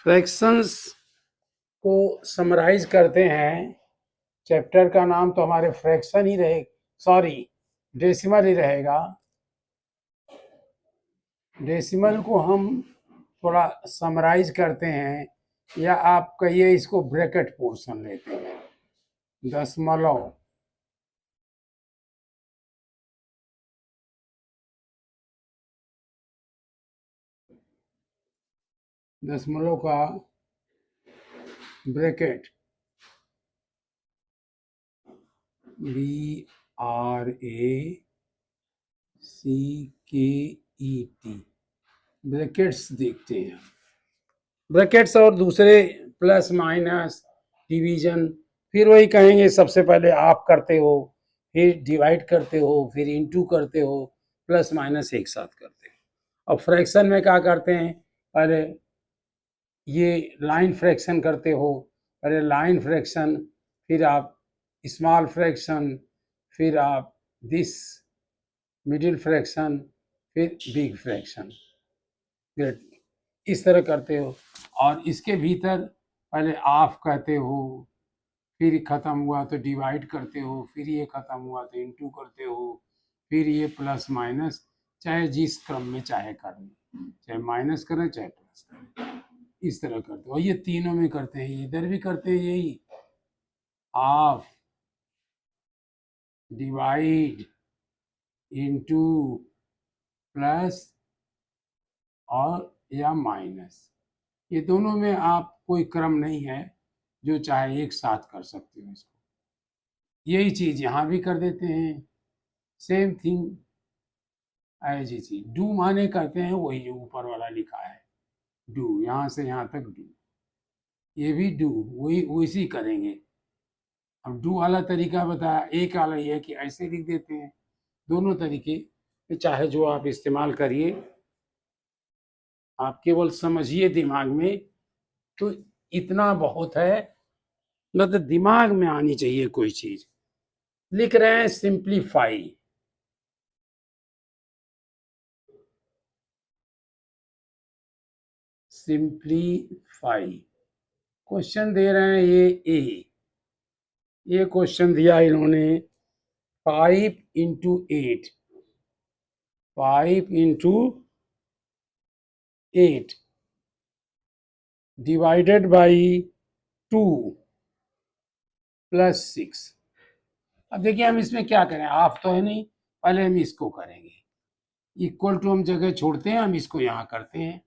Fractions को summarise करते हैं। चैप्टर का नाम तो हमारे फ्रैक्शन ही रहे, सॉरी डेसिमल ही रहेगा। डेसिमल को हम थोड़ा समराइज करते हैं, या आप कहिए इसको ब्रैकेट पोर्शन लेते हैं। दशमलव दशमलव का ब्रैकेट BRACKET ब्रैकेट्स देखते हैं। ब्रैकेट्स और दूसरे प्लस माइनस डिवीजन, फिर वही कहेंगे सबसे पहले आप करते हो, फिर डिवाइड करते हो, फिर इनटू करते हो, प्लस माइनस एक साथ करते हो। और फ्रैक्शन में क्या करते हैं, पहले ये लाइन फ्रैक्शन करते हो, पहले लाइन फ्रैक्शन, फिर आप स्मॉल फ्रैक्शन, फिर आप दिस मिडिल फ्रैक्शन, फिर बिग फ्रैक्शन, इस तरह करते हो। और इसके भीतर पहले ऑफ कहते हो, फिर खत्म हुआ तो डिवाइड करते हो, फिर ये खत्म हुआ तो इनटू करते हो, फिर ये प्लस माइनस, चाहे जिस क्रम में चाहे करें, चाहे माइनस करें चाहे प्लस करें, इस तरह करते हो। ये तीनों में करते हैं, इधर भी करते हैं यही, ऑफ, डिवाइड, इनटू, प्लस और या माइनस। ये दोनों में आप कोई क्रम नहीं है, जो चाहे एक साथ कर सकते हो इसको। यही चीज यहाँ भी कर देते हैं, same thing as it is. Do माने करते हैं वही जो ऊपर वाला लिखा है, डू, यहाँ से यहाँ तक डू, ये भी डू वही वैसी करेंगे। अब डू वाला तरीका बताया, एक वाला ये है कि ऐसे लिख देते हैं। दोनों तरीके चाहे जो आप इस्तेमाल करिए, आप केवल समझिए दिमाग में, तो इतना बहुत है। मतलब दिमाग में आनी चाहिए कोई चीज। लिख रहे हैं सिंप्लीफाई, सिंप्लीफाई, क्वेश्चन दे रहे हैं ये क्वेश्चन दिया इन्होंने 5 × 8, 5 × 8 डिवाइडेड बाई 2 + 6। अब देखिए हम इसमें क्या करें, ऑफ तो है नहीं, पहले हम इसको करेंगे। इक्वल टू हम जगह छोड़ते हैं, हम इसको यहाँ करते हैं।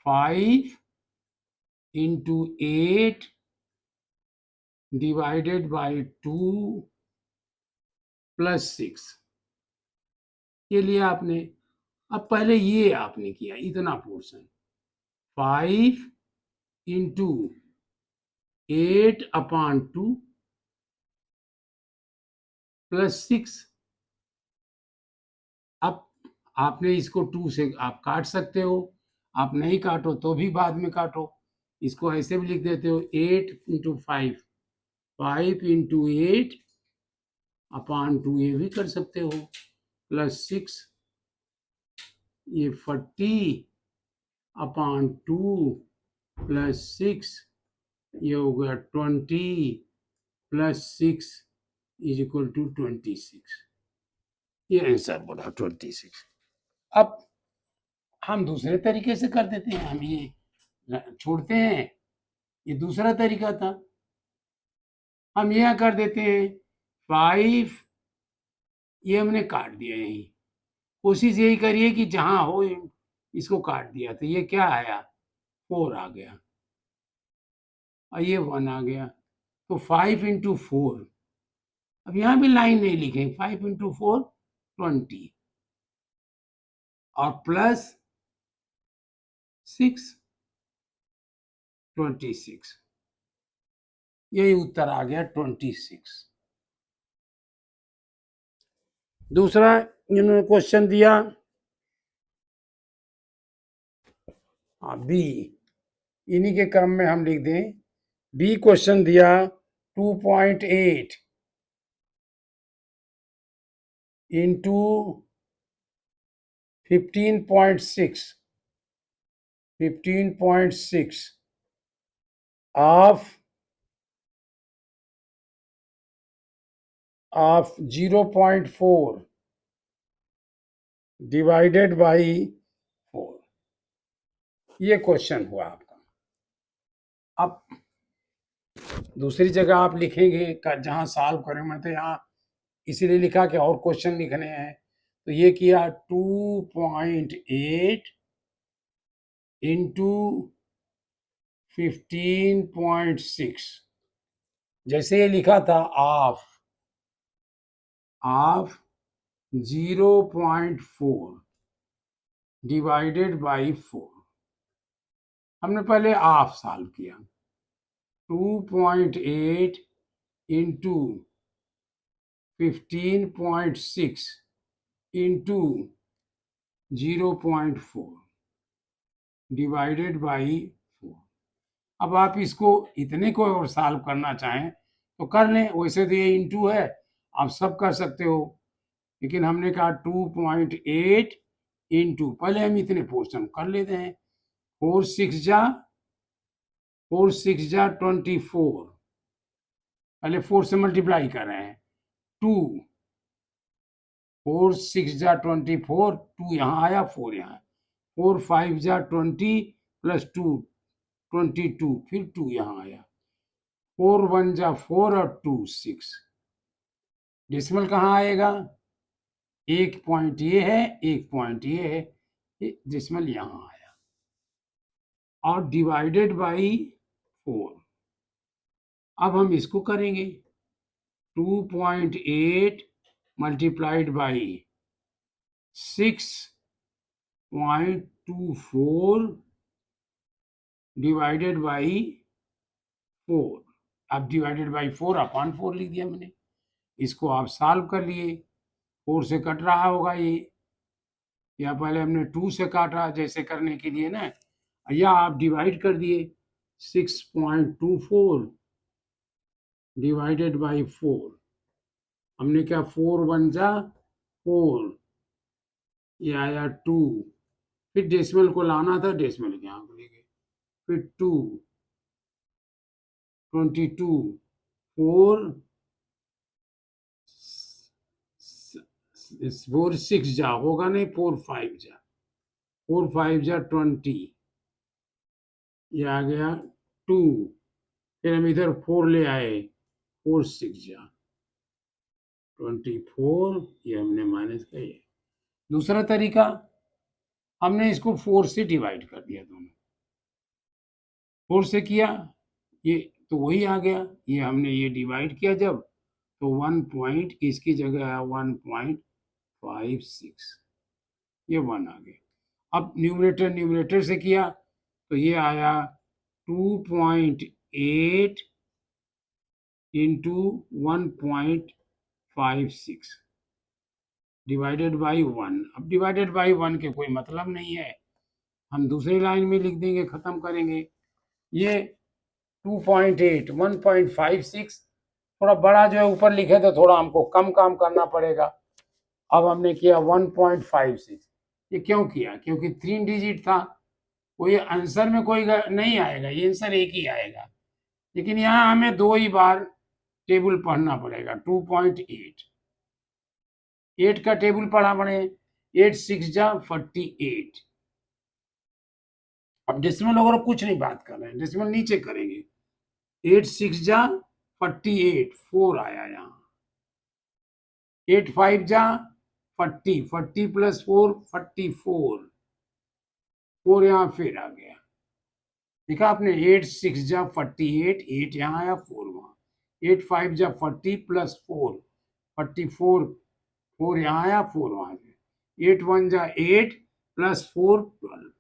5 × 8 डिवाइडेड बाई 2 + 6 ये लिया आपने। अब पहले ये आपने किया इतना पोर्शन, 5 × 8/2 + 6। अब आपने इसको 2 से आप काट सकते हो, आप नहीं काटो तो भी बाद में काटो, इसको ऐसे भी लिख देते हो 8 × 5, 5 × 8/2 ये भी कर सकते हो, + 6, ये 40/2 + 6, ये हो गया 20 + 6 = 26। ये आंसर बोला 26। अब हम दूसरे तरीके से कर देते हैं, हम ये छोड़ते हैं, ये दूसरा तरीका था। हम यह कर देते हैं 5, ये हमने काट दिया यही। कोशिश यही करिए कि जहां हो इसको काट दिया, तो ये क्या आया, 4 आ गया, और ये 1 आ गया, तो 5 × 4। अब यहां भी लाइन नहीं लिखेंगे, 5 × 4 20, और + 6 26, यही उत्तर आ गया 26। दूसरा इन्होंने क्वेश्चन दिया बी, इन्हीं के क्रम में हम लिख दें। बी क्वेश्चन दिया 2.8 × 15.6, 15.6 ऑफ 0.4 डिवाइडेड बाई 4। ये क्वेश्चन हुआ आपका। अब दूसरी जगह आप लिखेंगे जहां सॉल्व करें, मैं तो यहाँ इसीलिए लिखा कि और क्वेश्चन लिखने हैं। तो ये किया 2.8 इंटू 15.6। जैसे ये लिखा था ऑफ 0.4 डिवाइडेड बाई 4। हमने पहले ऑफ सॉल्व किया। 2.8 इंटू 15.6 इंटू 0.4 डिवाइडेड बाई 4। अब आप इसको इतने को और सॉल्व करना चाहें तो कर लें, वैसे तो ये इंटू है, आप सब कर सकते हो, लेकिन हमने कहा 2.8 इंटू, पहले हम इतने पोर्शन कर लेते हैं। 4 6 जा 24, पहले 4 से मल्टीप्लाई कर रहे हैं। 2 4 6 जा 24, 2 यहाँ आया, 4 यहाँ, 4 5 जा 20 प्लस 2 22, फिर 2 यहाँ आया, 4 1 जा 4 और 2 6। डेसिमल कहाँ आएगा? एक पॉइंट ये है, एक पॉइंट ये है, डेसिमल यहाँ आया, और डिवाइडेड बाई 4। अब हम इसको करेंगे 2.8 मल्टीप्लाइड बाई 6.24 डिवाइडेड बाई 4। अब डिवाइडेड बाई 4 अपॉन 4 लिख दिया मैंने। इसको आप सॉल्व कर लिए, 4 से कट रहा होगा ये, या पहले हमने 2 से काटा जैसे करने के लिए ना, या आप डिवाइड कर दिए 6.24 डिवाइडेड बाई 4। हमने क्या, 4 1 जा 4, ये आया 2, फिर डेसिमल को लाना था, डेसिमल के यहाँ ले गए, फिर 2 22, 4 4 6 जा होगा नहीं, 4 5 जा 4 5 जा 20, ये आ गया 2, फिर हम इधर 4 ले आए, 4 6 जा 24, ये हमने माइनस किया। दूसरा तरीका, हमने इसको 4 से डिवाइड कर दिया, दोनों 4 से किया, ये तो वही आ गया, ये हमने ये डिवाइड किया जब, तो 1 पॉइंट, इसकी जगह आया 1.56, ये 1 आ गया। अब न्यूमरेटर से किया तो ये आया 2.8 इंटू 1.56 डिवाइडेड बाई 1। अब डिवाइडेड बाई 1 के कोई मतलब नहीं है, हम दूसरी लाइन में लिख देंगे, खत्म करेंगे। ये 2.8 1.56 थोड़ा बड़ा जो है ऊपर लिखे तो थोड़ा हमको कम काम करना पड़ेगा। अब हमने किया 1.56। ये क्यों किया? क्योंकि 3 डिजिट था, कोई आंसर में कोई नहीं आएगा, ये आंसर एक ही आएगा, लेकिन यहाँ हमें 2 ही बार टेबल पढ़ना पड़ेगा। 2.8 8 का टेबल पढ़ा पड़े, 8 6 जा 48। अब डेसिमल वगैरह कुछ नहीं बात कर रहे हैं, डेसिमल नीचे करेंगे। 8 6 जा 48, 4 आया यहाँ। 8 5 जा 40, 40 प्लस 4 44, 4 यहाँ फिर आ गया, देखा आपने। 8 6 जा 48, 8 यहाँ आया, 4 वहाँ। 8 5 जा 40 प्लस 4 44, 4 यहाँ आया, 4 वहाँ से। 8 1 जा 8 प्लस 4 12।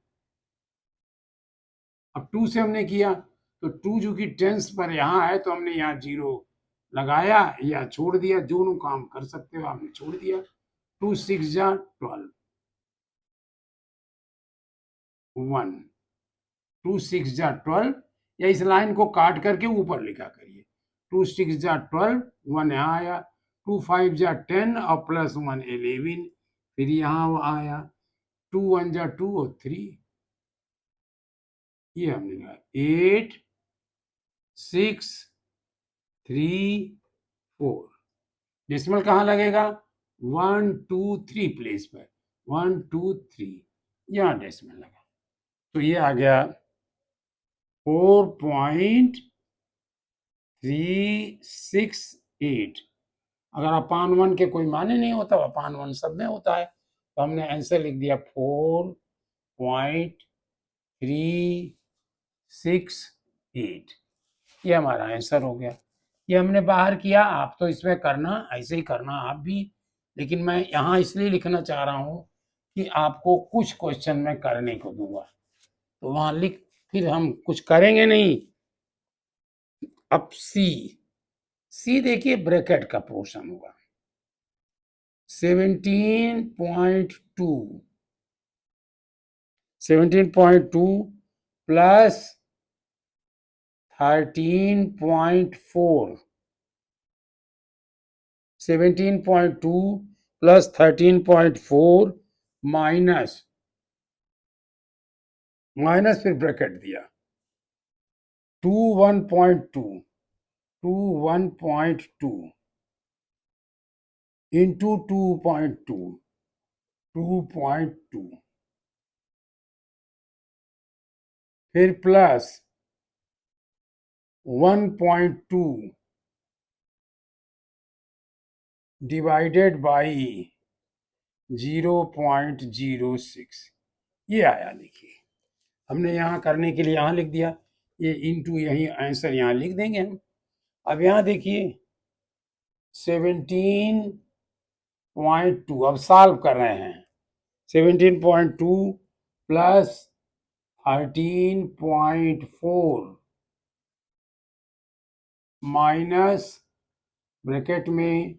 अब 2 से हमने किया तो 2 जो कि टेंस पर यहाँ है, तो हमने यहाँ 0 लगाया या छोड़ दिया, दोनों काम कर सकते हो, आपने छोड़ दिया। 2 6 जा 12, 1 2 6 जा 12, या इस लाइन को काट करके ऊपर लिखा करिए। 2 6 जा 12, 1 यहाँ आया। 2 5 जा 10 और प्लस 1 11, फिर यहाँ आया। 2 1 जा 2 और 3, ये हमने कहा 8 6 3 4। डेसिमल कहाँ लगेगा? 1 2 3 प्लेस पर, 1 2 3 यहाँ डेसिमल लगा, तो ये आ गया 4.368। अगर अपान 1 के कोई माने नहीं होता, अपान 1 सब में होता है, तो हमने आंसर लिख दिया 4.368। ये हमारा आंसर हो गया। ये हमने बाहर किया, आप तो इसमें करना, ऐसे ही करना आप भी, लेकिन मैं यहाँ इसलिए लिखना चाह रहा हूँ कि आपको कुछ क्वेश्चन मैं करने को दूंगा, तो वहां लिख, फिर हम कुछ करेंगे नहीं। अब सी देखिए ब्रैकेट का पोर्शन होगा 17.2 प्लस 13.4, 17.2 प्लस 13.4 माइनस फिर ब्रैकेट दिया 1.2 इंटू 2.2 फिर प्लस 1.2 डिवाइडेड बाई 0.06। ये आया, देखिए हमने यहाँ करने के लिए यहाँ लिख दिया, ये इंटू यही आंसर यहाँ लिख देंगे हम। अब यहाँ देखिए 17.2, अब सॉल्व कर रहे हैं। 17.2 प्लस 13.4 माइनस ब्रैकेट में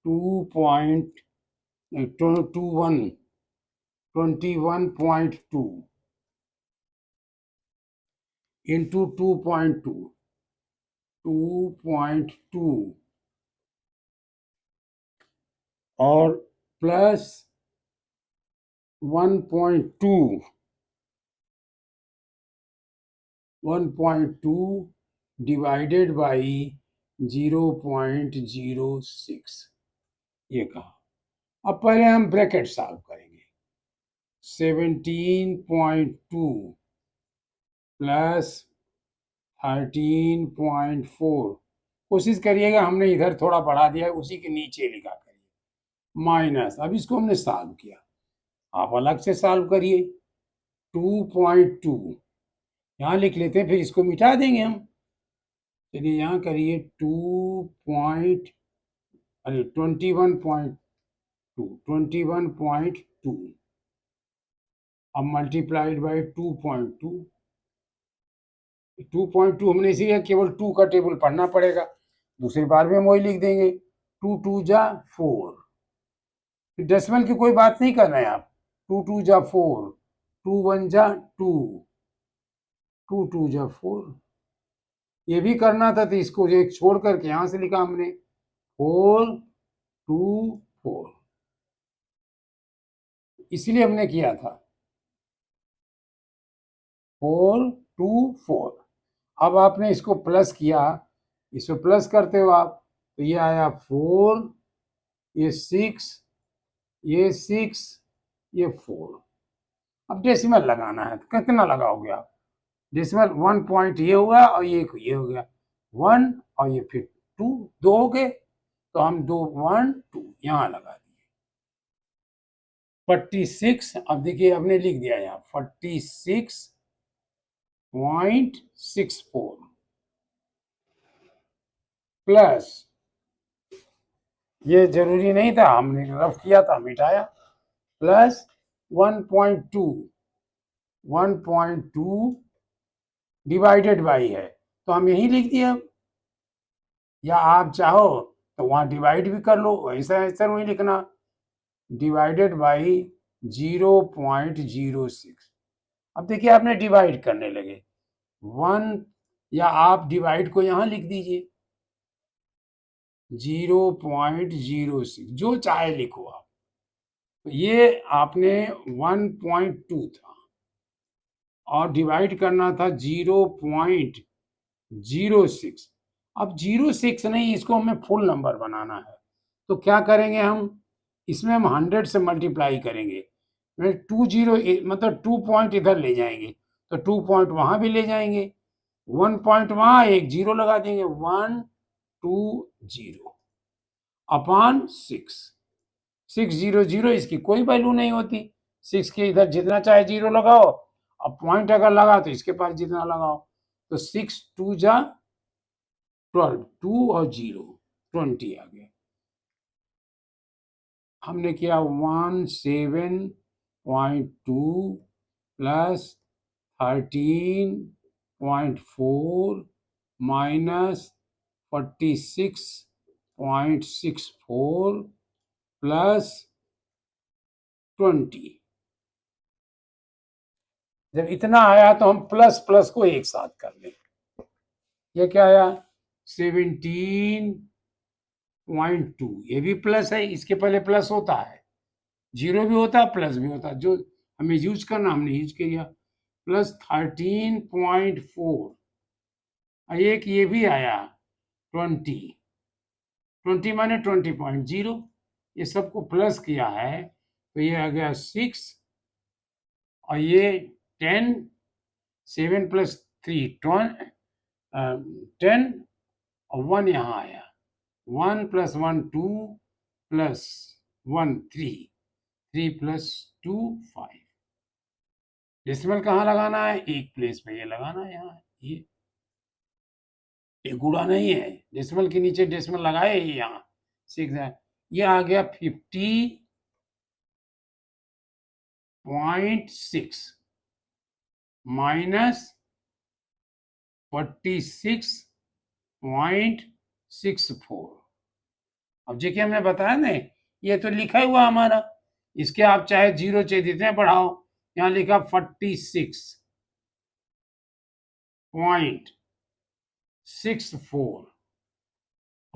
21.2 इंटू 2.2 और प्लस 1.2 डिवाइडेड बाई 0.06, ये कहा। अब पहले हम ब्रैकेट सॉल्व करेंगे। 17.2 प्लस 13.4, कोशिश करिएगा हमने इधर थोड़ा बढ़ा दिया है, उसी के नीचे लिखा करिए, माइनस, अब इसको हमने सॉल्व किया, आप अलग से सॉल्व करिए। 2.2 यहाँ लिख लेते हैं, फिर इसको मिटा देंगे हम। चलिए यहाँ करिए 21.2 अब मल्टीप्लाइड बाई 2.2 हमने इसीलिए केवल 2 का टेबल पढ़ना पड़ेगा, दूसरी बार में हम वही लिख देंगे। 2 2 जा 4, डेसिमल की कोई बात नहीं कर रहे हैं आप। 2 2 जा 4, 2 1 जा 2, 2 2 जा 4, ये भी करना था, तो इसको एक छोड़ करके यहां से लिखा हमने 4 2 4, इसलिए हमने किया था 4 2 4। अब आपने इसको प्लस किया, इसको प्लस करते हो आप, तो ये आया 4, ये 6, ये 6, ये 4। अब डेसिमल लगाना है, तो कितना लगाओगे आप? डेसिमल 1 पॉइंट ये हुआ और ये हो गया 1 और ये फिर 2, 2 हो गए, तो हम 2 1 2 यहाँ लगा दिए 46। अब देखिए हमने लिख दिया यहाँ 46.64 प्लस, ये जरूरी नहीं था, हमने रफ किया था, मिटाया, प्लस 1.2 डिवाइडेड बाई है, तो हम यही लिख दिया, या आप चाहो तो वहां डिवाइड भी कर लो, ऐसा ऐसा वही लिखना, डिवाइडेड बाई 0.06। अब देखिए आपने डिवाइड करने लगे 1, या आप डिवाइड को यहां लिख दीजिए 0.06, जो चाहे लिखो आप। तो ये आपने 1.2 था और डिवाइड करना था 0.06 0.6। अब 0.6 नहीं, इसको हमें फुल नंबर बनाना है, तो क्या करेंगे हम, इसमें हम 100 से मल्टीप्लाई करेंगे, 20 मतलब 2 पॉइंट इधर ले जाएंगे, तो 2 पॉइंट वहां भी ले जाएंगे, 1 पॉइंट वहां, एक जीरो लगा देंगे, 120 अपॉन 6। 600, इसकी कोई वैल्यू नहीं होती, 6 के इधर जितना चाहे जीरो लगाओ, अब पॉइंट अगर लगा तो इसके पास जितना लगाओ, तो 6 2 जा 12, 2 और 0 20 आ गया। हमने किया 17.2 प्लस 13.4 माइनस 46.64 प्लस 20। जब इतना आया तो हम प्लस प्लस को एक साथ कर लें। ये क्या आया, 17.2, ये भी प्लस है, इसके पहले प्लस होता है, जीरो भी होता है प्लस भी होता है, जो हमें यूज करना हमने यूज किया, प्लस 13.4, एक ये भी आया 20 माने 20.0, ये सबको प्लस किया है तो ये आ गया 6, और ये 10, 7 प्लस 3 10, और 1 यहाँ आया, 1 प्लस 1 2 प्लस 1 3, 3 प्लस 2 5। डेसिमल कहाँ लगाना है, एक प्लेस पे ये लगाना है, यहाँ ये गुणा नहीं है, डेसिमल के नीचे डेसिमल लगाए यहाँ 6 है, ये आ गया 50.6 माइनस 46.64। अब देखिए हमने बताया ना, ये तो लिखा हुआ हमारा, इसके आप चाहे जीरो चाहे जितने बढ़ाओ, यहाँ लिखा 46.64,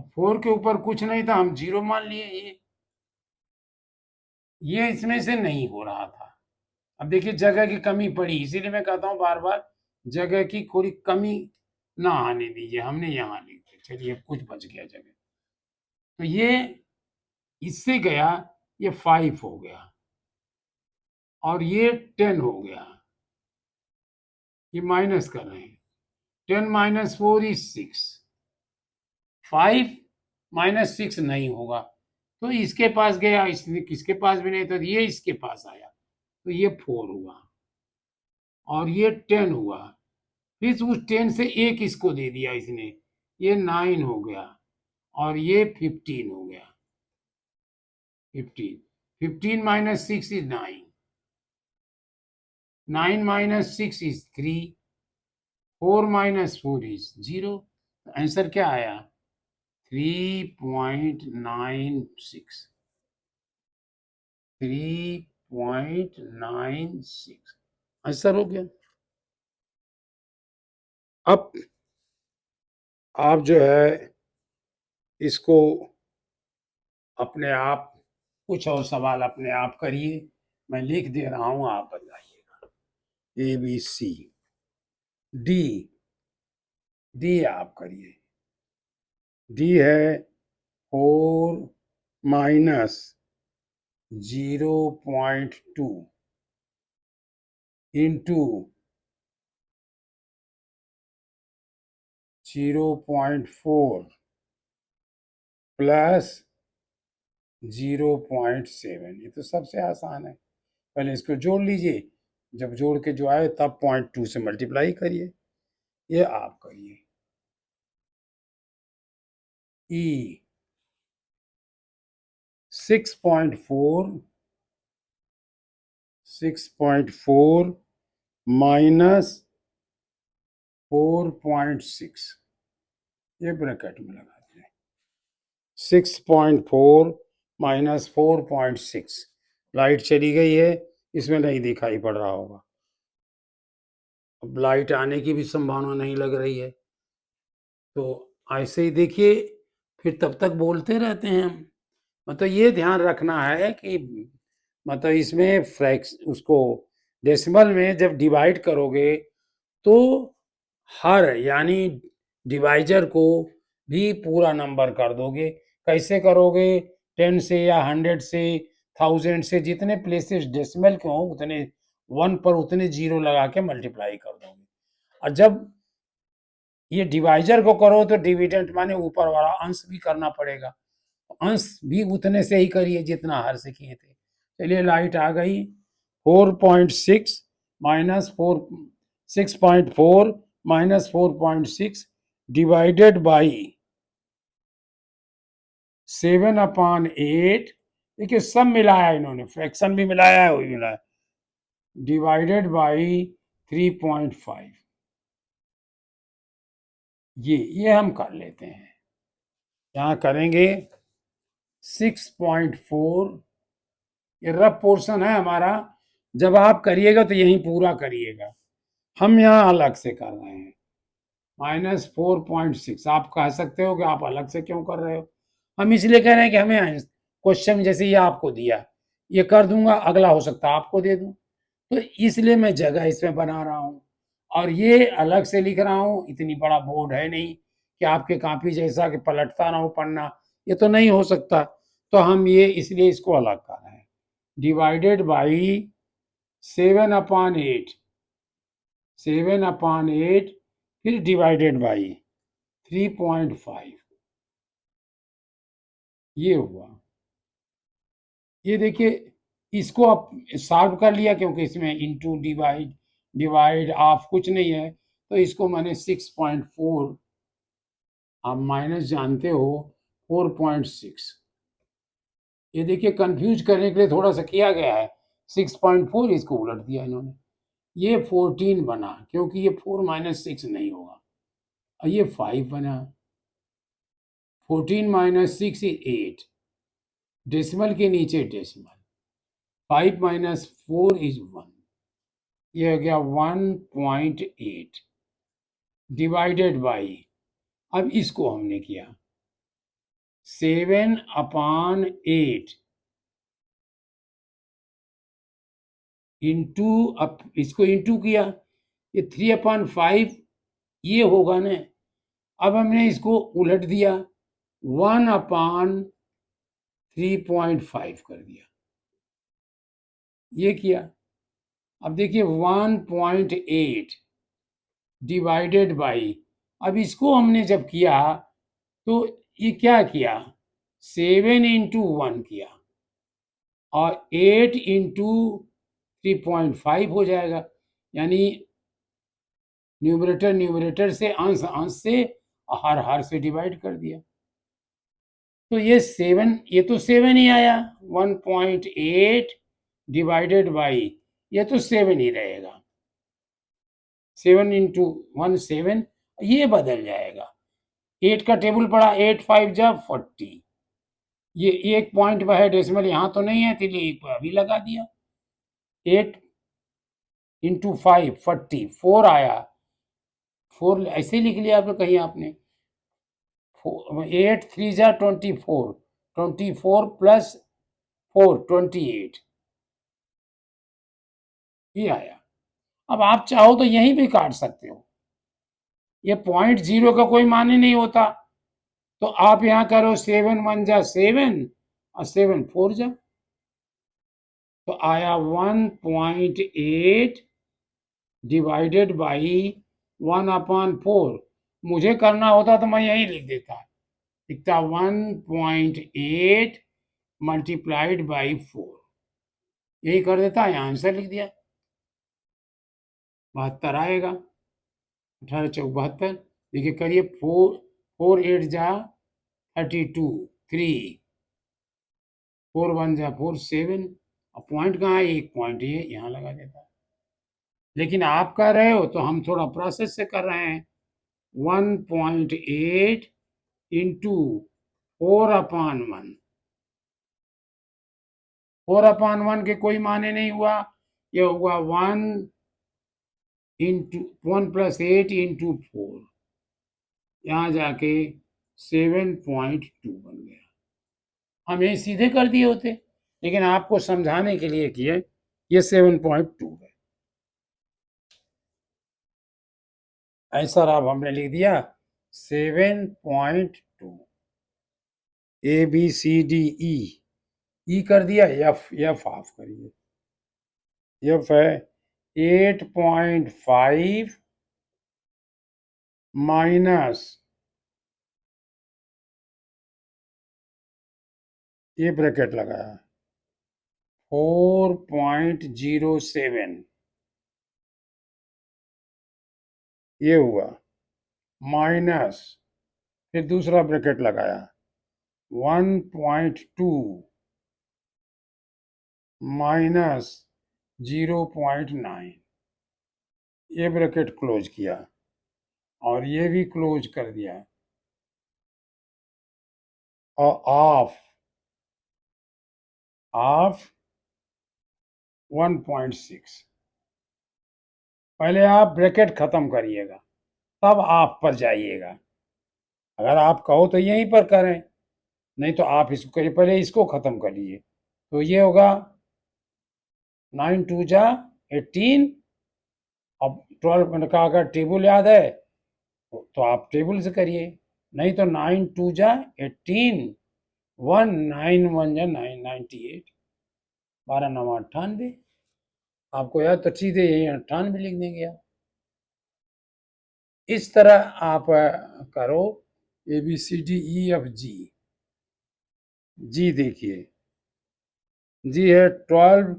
4 के ऊपर कुछ नहीं था, हम जीरो मान लिए, ये इसमें से नहीं हो रहा था। अब देखिए जगह की कमी पड़ी, इसीलिए मैं कहता हूँ बार बार जगह की थोड़ी कमी ना आने दीजिए, हमने यहाँ लिख दिया, चलिए कुछ बच गया जगह, तो ये इससे गया, ये 5 हो गया, और ये 10 हो गया, ये माइनस कर रहे हैं, 10 माइनस 4 इज 6, 5 माइनस 6 नहीं होगा, तो इसके पास गया, इसने किसके पास भी नहीं, तो ये इसके पास आया, तो ये 4 हुआ, और ये 10 हुआ, फिर उस 10 से एक इसको दे दिया इसने, ये 9 हो गया, और ये 15 हो गया, 15 minus 6 is 9, 9 minus 6 is 3, 4 minus 4 is 0, answer क्या आया, 3.96, 3.96 आंसर हो गया। अब आप जो है इसको अपने आप कुछ और सवाल अपने आप करिए, मैं लिख दे रहा हूं, आप बताइएगा, ABC डी, डी आप करिए, डी है 4 माइनस 0.2 इंटू 0.4 प्लस 0.7, ये तो सबसे आसान है, पहले इसको जोड़ लीजिए, जब जोड़ के जो आए तब 0.2 से मल्टीप्लाई करिए, ये आप करिए, ई 6.4 माइनस 4.6, ये ब्रैकेट में लगा दें, 6.4 माइनस 4.6, लाइट चली गई है, इसमें नहीं दिखाई पड़ रहा होगा, अब लाइट आने की भी संभावना नहीं लग रही है, तो ऐसे ही देखिए, फिर तब तक बोलते रहते हैं हम, मतलब ये ध्यान रखना है कि मतलब इसमें फ्रैक्स उसको डेसिमल में जब डिवाइड करोगे तो हर यानी डिवाइजर को भी पूरा नंबर कर दोगे। कैसे करोगे? 10 से या 100 से, 1000 से, जितने प्लेसेस डेसिमल के हों उतने 1 पर उतने जीरो लगा के मल्टीप्लाई कर दोगे। और जब ये डिवाइजर को करो तो डिविडेंड माने ऊपर वाला अंश भी करना पड़ेगा, अंश भी उतने से ही करिए जितना हर से किए थे। चलिए लाइट आ गई। 4.6 माइनस 6.4 माइनस 4.6 डिवाइडेड बाई 7/8। देखिए सब मिलाया इन्होंने, फ्रैक्शन भी मिलाया है, वो भी मिलाया, डिवाइडेड बाई 3.5। ये हम कर लेते हैं, यहाँ करेंगे 6.4। ये रफ पोर्शन है हमारा, जब आप करिएगा तो यही पूरा करिएगा, हम यहाँ अलग से कर रहे हैं। -4.6 आप कह सकते हो कि आप अलग से क्यों कर रहे हो, हम इसलिए कह रहे हैं कि हमें क्वेश्चन जैसे ये आपको दिया, ये कर दूंगा, अगला हो सकता है आपको दे दूं, तो इसलिए मैं जगह इसमें बना रहा हूँ। और ये अलग से लिख रहा हूँ, इतनी बड़ा बोर्ड है नहीं कि आपके कॉपी जैसा कि पलटता ना हो पढ़ना, ये तो नहीं हो सकता, तो हम ये इसलिए इसको अलग कर रहे हैं। डिवाइडेड बाई 7/8, 7/8, फिर डिवाइडेड बाई 3.5, ये हुआ। ये देखिए इसको आप सॉल्व कर लिया, क्योंकि इसमें इंटू डिवाइड डिवाइड ऑफ कुछ नहीं है, तो इसको मैंने 6.4, आप माइनस जानते हो 4.6, ये देखिए कंफ्यूज करने के लिए थोड़ा सा किया गया है, 6.4 इसको उलट दिया इन्होंने, ये 14 बना, क्योंकि ये 4 - 6 नहीं होगा, और ये 5 बना। 14 - 6 is 8, डेसिमल के नीचे डेसिमल, 5 - 4 is 1, ये हो गया 1.8 डिवाइडेड बाई, अब इसको हमने किया 7/8 इंटू, अब इसको इंटू किया, ये 3/5 ये होगा ना, अब हमने इसको उलट दिया 1/3.5 कर दिया, ये किया। अब देखिए 1.8 डिवाइडेड बाई, अब इसको हमने जब किया तो ये क्या किया, 7 × 1 किया, और 8 × 3.5 हो जाएगा, यानी न्यूमरेटर से, अंश से, हर से डिवाइड कर दिया, तो ये 7, ये तो 7 ही आया, 1.8 डिवाइडेड बाई, ये तो 7 ही रहेगा, 7 × 1 7, ये बदल जाएगा, 8 का टेबल पड़ा, 8 5 जा 40, ये एक पॉइंट वह है डेसिमल यहाँ तो नहीं है, इसलिए एक अभी लगा दिया, 8 × 5 40, 4 आया, 4 ऐसे लिख लिया आप कहीं आपने, 8 3 जा 24, 24 + 4 28, ये आया। अब आप चाहो तो यहीं भी काट सकते हो, ये 0.0 का कोई माने नहीं होता, तो आप यहाँ करो 7 1 जा 7 और 7 4 जा, तो आया 1.8 डिवाइडेड बाई 1/4, मुझे करना होता तो मैं यही लिख देता, लिखता 1.8 मल्टीप्लाइड बाई 4, यही कर देता, यहाँ आंसर लिख दिया, 72 आएगा, 18 चौक 72, देखिए करिए, 4 8 जा 32, 3 4 1 जा 4 7, अब पॉइंट कहाँ है, एक पॉइंट ये यहाँ लगा देता, लेकिन आप कर रहे हो तो हम थोड़ा प्रोसेस से कर रहे हैं, 1.8 इंटू 4/1, 4/1 के कोई माने नहीं हुआ, ये हुआ 1 + 8 × 4, यहाँ जाके 7.2 बन गया, हम ये सीधे कर दिए होते, लेकिन आपको समझाने के लिए किए, ये 7.2 है, ऐसा अब हमने लिख दिया 7.2। ए बी सी डी ई कर दिया। एफ ऑफ करिए। एफ है 8.5 माइनस, ये ब्रैकेट लगाया 4.07, ये हुआ माइनस, फिर दूसरा ब्रैकेट लगाया 1.2 माइनस 0.9, ये ब्रैकेट क्लोज किया और ये भी क्लोज कर दिया और ऑफ 1.6। पहले आप ब्रैकेट खत्म करिएगा तब आप पर जाइएगा। अगर आप कहो तो यहीं पर करें, नहीं तो आप इसको करिए, पहले इसको खत्म करिए। तो ये होगा 9 2 जा 18। अब 12 का अगर टेबल याद है तो आप टेबल से करिए, नहीं तो 9 2 जा 18, 1 9 1 जा 9 98, 12 9 98। आपको याद तो सीधे यही 98 लिख देंगे आप। इस तरह आप करो A B C D E F G. G देखिए, जी है 12,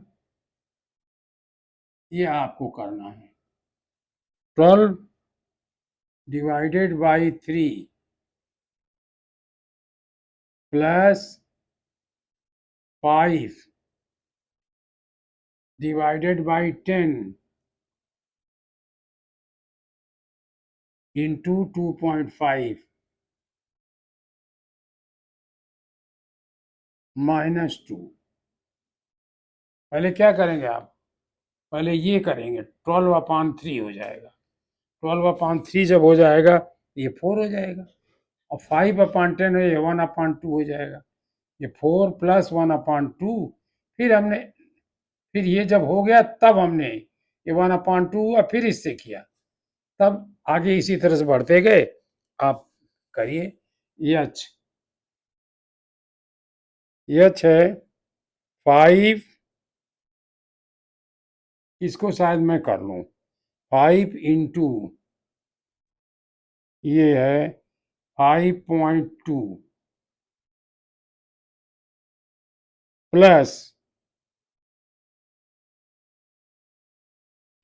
ये आपको करना है 12 divided by 3 plus 5 divided by 10 into 2.5 -2। पहले क्या करेंगे आप, पहले ये करेंगे 12/3 हो जाएगा। 12/3 जब हो जाएगा ये 4 हो जाएगा, और 5/10 है, ये 1/2 हो जाएगा। ये 4 + 1/2। फिर ये जब हो गया तब हमने ये 1/2 हुआ, फिर इससे किया, तब आगे इसी तरह से बढ़ते गए। आप करिए। यच यच है 5, इसको शायद मैं कर लूं 5 इंटू, ये है 5.2 प्लस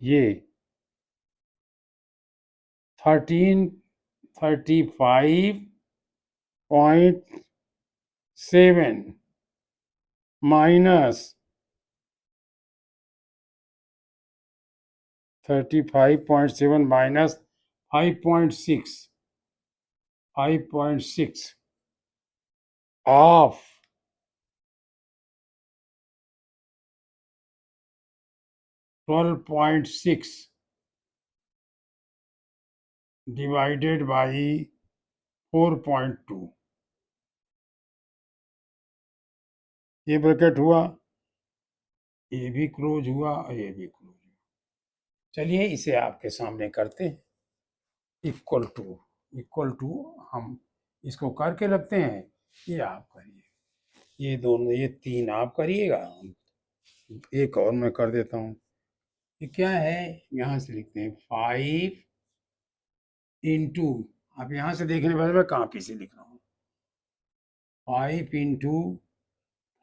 ये 1335.7 minus 35.7 minus 5.6 of 12.6 divided by 4.2। ये ब्रैकेट हुआ, ये भी क्लोज हुआ और ये भी क्लोज हुआ। चलिए इसे आपके सामने करते हैं। इक्वल टू हम इसको करके रखते हैं, ये आप करिए, ये दोनों, ये 3 आप करिएगा, एक और मैं कर देता हूँ। ये क्या है, यहाँ से लिखते हैं 5 इंटू, आप यहाँ से देखने वाले मैं कॉपी से लिख रहा हूँ, 5 इंटू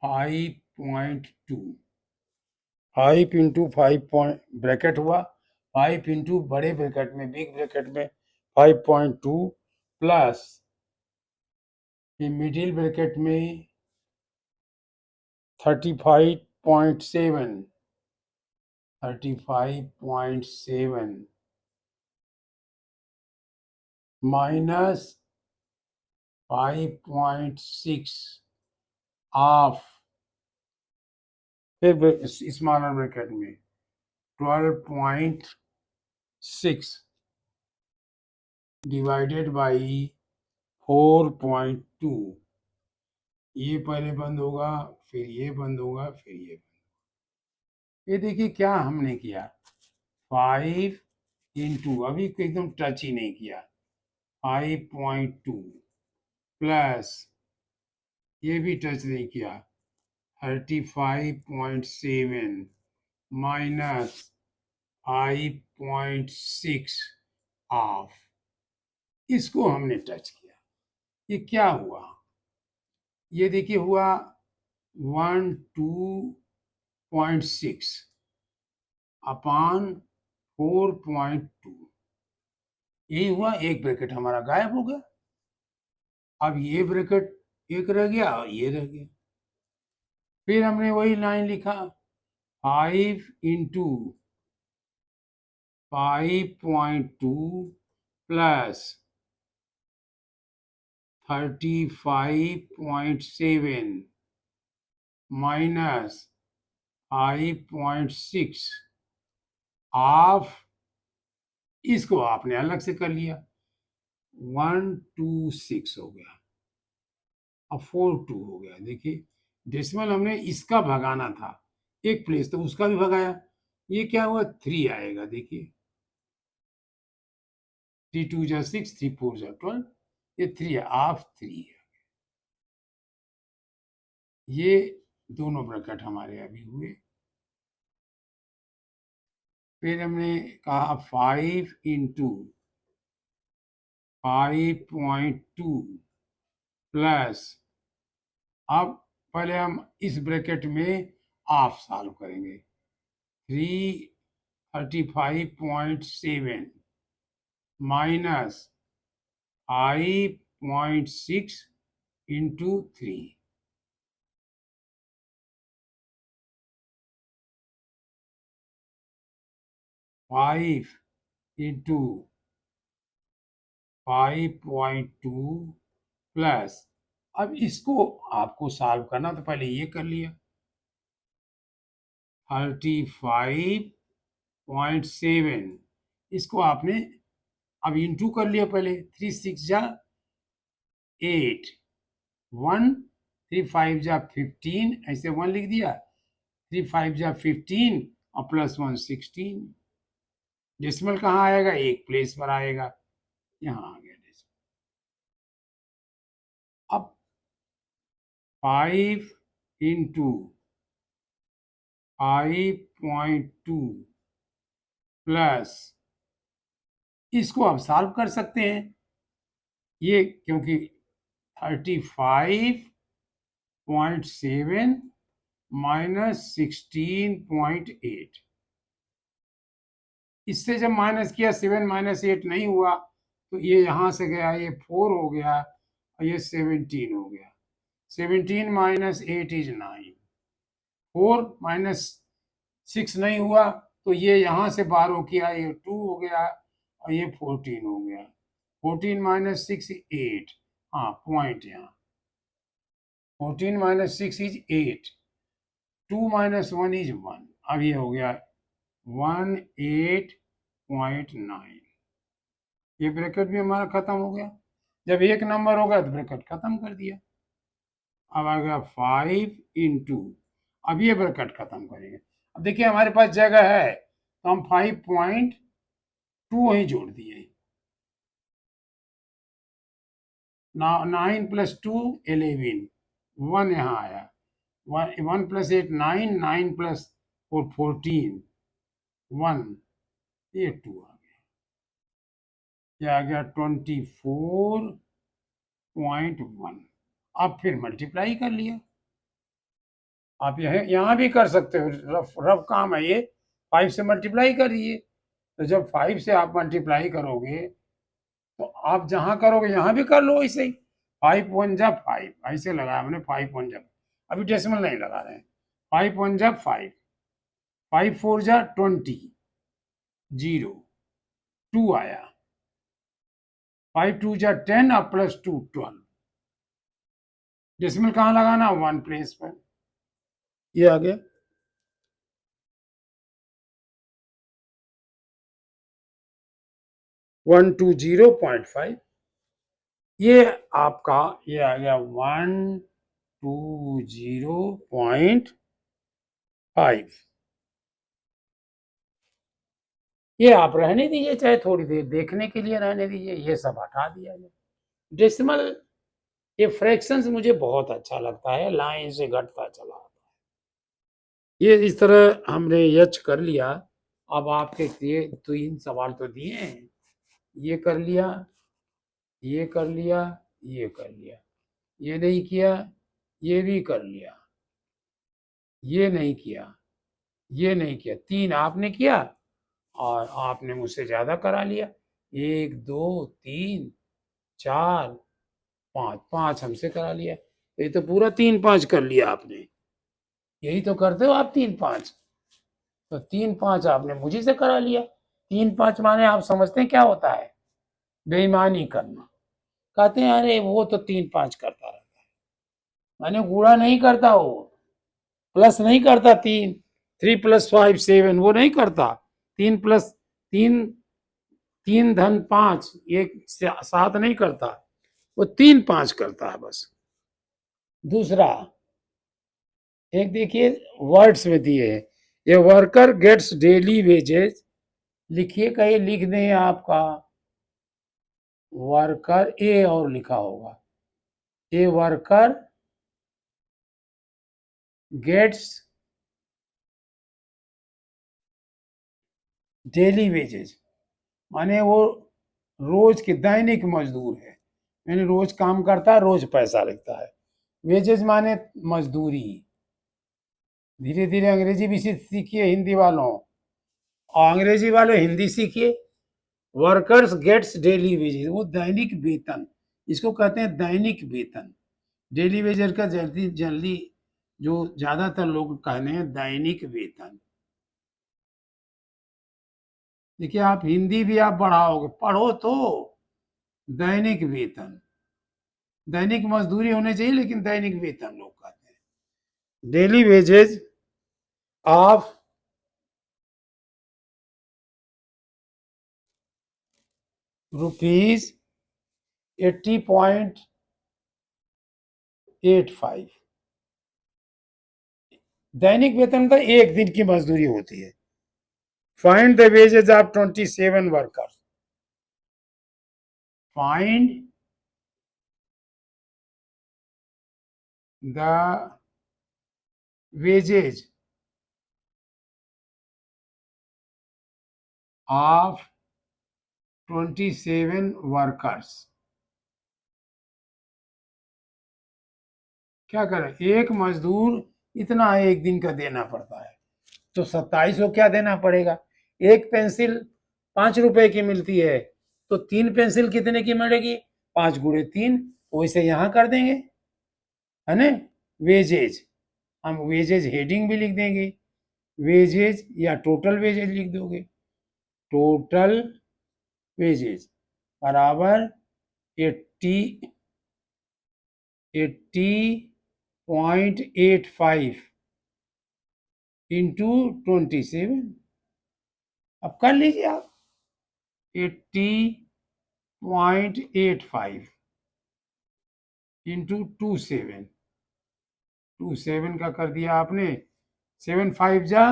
5.2, 5 इंटू 5 ब्रैकेट हुआ, 5 इंटू बड़े ब्रैकेट में, बिग ब्रैकेट में 5.2 प्लस ये मिडिल ब्रैकेट में 35.7 माइनस 5.6 ऑफ, फिर स्मॉलर ब्रैकेट में 12.6 डिवाइडेड बाई 4.2। ये पहले बंद होगा, फिर ये बंद होगा, फिर ये बंद। ये देखिए क्या हमने किया, 5 इंटू, अभी एकदम टच ही नहीं किया, 5.2 प्लस ये भी टच नहीं किया 35.7 माइनस 5.6 ऑफ, इसको हमने टच किया। ये क्या हुआ? ये देखिए हुआ 12.6 अपान 4.2, यही हुआ। एक ब्रैकेट हमारा गायब हो गया। अब ये ब्रैकेट एक रह गया और ये रह गया। फिर हमने वही लाइन लिखा 5 इंटू 5.2 प्लस 35.7 माइनस 5.6 ऑफ, इसको आपने अलग से कर लिया 126 हो गया। अब 42 हो गया। देखिए डेसिमल हमने इसका भगाना था एक प्लेस, तो उसका भी भगाया। ये क्या हुआ 3 आएगा। देखिए 3 2 जा 6, 3 4 जा 12, ये 3 है, ऑफ 3 है। ये दोनों ब्रैकेट हमारे अभी हुए। फिर हमने कहा 5 इंटू 5.2 प्लस, अब पहले हम इस ब्रैकेट में ऑफ सॉल्व करेंगे 35.7 माइनस 5.6 इंटू 3, 5 इंटू 5.2 प्लस, अब इसको आपको सॉल्व करना तो पहले ये कर लिया 35.7, इसको आपने अब इंटू कर लिया पहले 3 6 जा 8, 1 3 5 जा 15, ऐसे 1 लिख दिया, 3 5 जा 15 और प्लस 1 16। डेसिमल कहाँ आएगा? एक प्लेस पर आएगा, यहाँ आ गया डेसिमल। अब 5 इंटू 5.2 प्लस, इसको आप सॉल्व कर सकते हैं। ये क्योंकि 35.7 माइनस 16.8, इससे जब माइनस किया 7 माइनस 8 नहीं हुआ, तो ये यहाँ से गया, ये 4 हो गया और ये 17 हो गया। 17 माइनस 8 इज 9, 4 माइनस 6 नहीं हुआ, तो ये यहाँ से 12 किया, ये 2 हो गया और ये 14 हो गया। 14 माइनस 6 8, हाँ पॉइंट यहाँ 14 माइनस 6 इज 8, 2 माइनस 1 इज 1। अब ये हो गया 18.9। ये ब्रैकेट भी हमारा खत्म हो गया। जब एक नंबर हो गया तो ब्रैकेट खत्म कर दिया। अब आ गया 5 इंटू, अब ये ब्रैकेट खत्म करेंगे। अब देखिए हमारे पास जगह है, तो हम 5.2 वहीं जोड़ दिए। 9 प्लस 2 11, 1 यहाँ आया, 1 प्लस 8 9, 9 प्लस 4 14, 1, ये 2 आ गया। ये आ गया 24.1। अब फिर मल्टीप्लाई कर लिया। आप यहाँ भी कर सकते हो, रफ रफ काम है ये। 5 से मल्टीप्लाई करिए, तो जब 5 से आप मल्टीप्लाई करोगे तो आप जहाँ करोगे यहाँ भी कर लो ऐसे ही। 5 1 जा 5, ऐसे लगाया हमने 5 1 जा, अभी डेसिमल नहीं लगा रहे हैं। 5 1 जा 5, 5 4 जा 20, 0 2 आया, 5 2 जा 10 और प्लस 2 12। डेसिमल कहाँ लगाना? 1 प्लेस पर। ये आ गया 120.5। ये आपका ये आ गया 120.5। ये आप रहने दीजिए, चाहे थोड़ी देर देखने के लिए रहने दीजिए, ये सब हटा दिया जाए। डेसिमल ये फ्रैक्शंस मुझे बहुत अच्छा लगता है, लाइन से घटता चला आता है। ये इस तरह हमने यच कर लिया। अब आपके ये 3 सवाल तो दिए हैं, ये कर लिया, ये कर लिया, ये कर लिया, ये नहीं किया, ये भी कर लिया, ये नहीं किया, ये नहीं किया। 3 आपने किया और आपने मुझसे ज्यादा करा लिया। 1 2 3 4 5, 5 हमसे करा लिया। ये तो पूरा 3 5 कर लिया आपने। यही तो करते हो आप 3 5। तो 3 5 आपने मुझे से करा लिया। 3 5 माने आप समझते हैं क्या होता है? बेईमानी करना। कहते हैं अरे वो तो 3 5 करता रहता है, माने गुणा नहीं करता, वो प्लस नहीं करता। 3 3 + 5 7 वो नहीं करता। 3 + 3 3 धन 5 एक 7 नहीं करता, वो 3 5 करता है बस। दूसरा एक देखिए वर्ड्स में दिए है, a worker gets daily wages. लिखिए, कहीं लिख दें आपका वर्कर, ए और लिखा होगा, a worker gets daily wages, माने वो रोज के दैनिक मजदूर है, यानी रोज काम करता है, रोज पैसा लिखता है। वेजेस माने मजदूरी। धीरे धीरे अंग्रेजी भी सीखिए हिंदी वालों, और अंग्रेजी वाले हिंदी सीखिए। वर्कर्स गेट्स डेली वेजेस, वो दैनिक वेतन, इसको कहते हैं दैनिक वेतन। डेली वेजेस का जल्दी जल्दी जो ज्यादातर लोग कहने हैं दैनिक वेतन। देखिए आप हिंदी भी आप बढ़ाओगे, पढ़ो तो दैनिक वेतन। दैनिक मजदूरी होने चाहिए, लेकिन दैनिक वेतन लोग कहते हैं। Daily wages of ₹80.85। दैनिक वेतन तो एक दिन की मजदूरी होती है। Find the wages of 27 workers. Find the wages of 27 workers. क्या करें, एक मजदूर इतना एक दिन का देना पड़ता है, तो 27 को क्या देना पड़ेगा? एक पेंसिल 5 रुपए की मिलती है, तो 3 पेंसिल कितने की मिलेगी? 5 × 3। वैसे यहां कर देंगे, है ना। वेजेज, हम वेजेज हेडिंग भी लिख देंगे, वेजेज या टोटल वेजेज लिख दोगे। टोटल वेजेज बराबर 80.85 इंटू 27। अब कर लीजिए आप, 80.85 इंटू 27। 27 का कर दिया आपने, 7 5 जा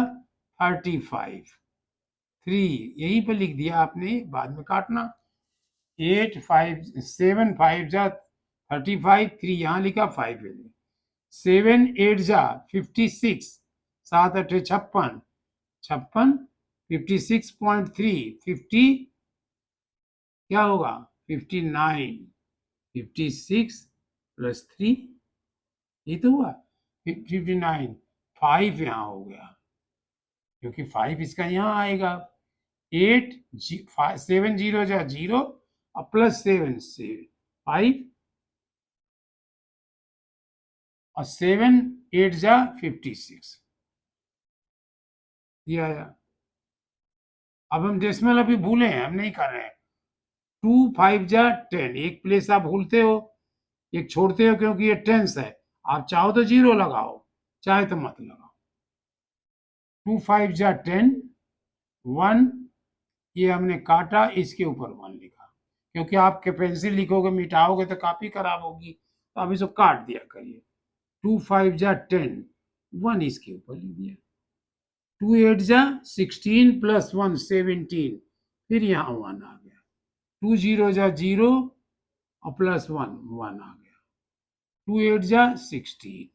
35, 3 यहीं पर लिख दिया आपने, बाद में काटना। 8 5 7 5 जा 35, 3 यहाँ लिखा, 5 है। 7 8 जा 56, 7 8 56, 56 56.3 50 क्या होगा? 59। 56 + 3 ये तो हुआ 59। 5 यहाँ हो गया, क्योंकि 5 इसका यहाँ आएगा। 8 7 0 जा 0 और +7 से 5, और 7 8 जा 56 ये आया। अब हम डेसिमल अभी भूले हैं, हम नहीं कर रहे हैं। 2 5 जा 10, एक प्लेस आप भूलते हो, एक छोड़ते हो, क्योंकि ये टेंस है। आप चाहो तो 0 लगाओ, चाहे तो मत लगाओ। 2 5 जा 10, 1 ये हमने काटा, इसके ऊपर 1 लिखा, क्योंकि आप पेंसिल लिखोगे मिटाओगे तो कॉपी खराब होगी, तो आप इसको काट दिया करिए। 2 5 जा 10, 1 इसके ऊपर लिख दिया। 2 8 जा 16 प्लस 1 17, फिर यहाँ 1 आ गया, 2 0 जा 0 और प्लस 1 1 आ गया, 2 8 जा 16,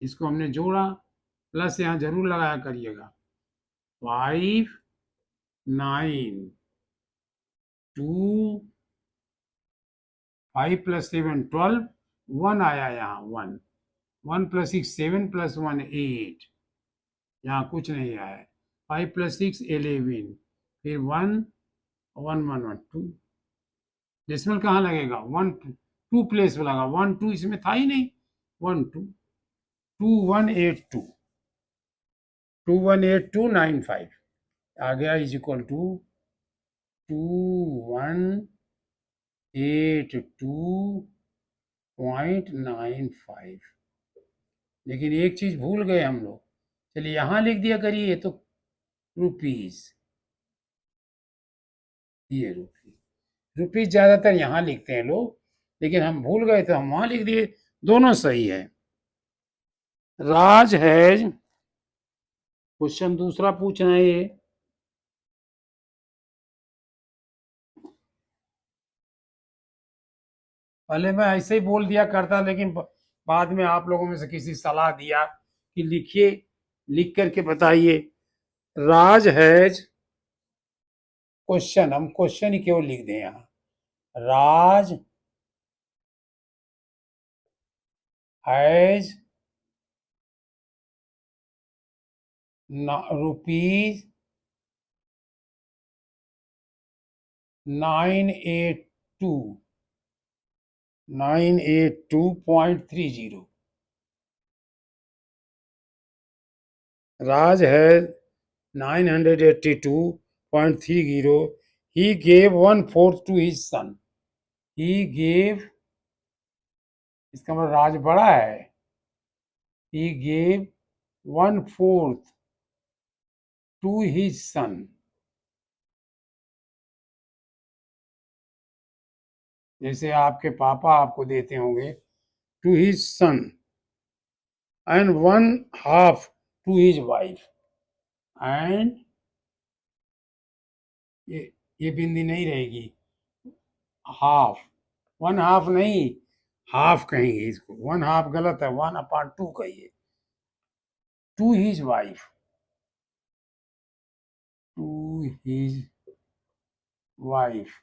इसको हमने जोड़ा, प्लस यहाँ जरूर लगाया करिएगा, 5 9 2 5 प्लस 7 12, 1 आया यहाँ 1, 1 प्लस 6 7 प्लस 1 8, यहाँ कुछ नहीं आया, 5 प्लस 6 11, फिर 1 1 1 1 2, डेसिमल कहाँ लगेगा, 1 2 प्लेस में लगा, 1 2 इसमें था ही नहीं, 1 2 2 1 8 2 2 1 8 2 9 5 आ गया, इज इक्वल टू 2 1 8 2.95। लेकिन एक चीज भूल गए हम लोग, चलिए यहाँ लिख दिया करिए, ये तो रुपीज, ये रुपीज ज्यादातर यहाँ लिखते हैं लोग, लेकिन हम भूल गए तो हम वहां लिख दिए, दोनों सही है। राज हैज, क्वेश्चन दूसरा पूछना है ये, पहले मैं ऐसे ही बोल दिया करता, लेकिन बाद में आप लोगों में से किसी सलाह दिया कि लिखिए, लिख करके बताइए। राज हैज, क्वेश्चन, हम क्वेश्चन ही क्यों लिख दें यहाँ, राज has rupees 982.30, Raj has 982.30. He gave 1/4 to his son. He gave, इसका मतलब राज बड़ा है, he gave 1/4 to his son. जैसे आपके पापा आपको देते होंगे, to his son, and 1/2 to his wife. And ये बिंदी नहीं रहेगी, हाफ, 1/2 नहीं, हाफ कहेंगे इसको, 1/2 गलत है, 1/2 कहिए, to his wife, to his wife,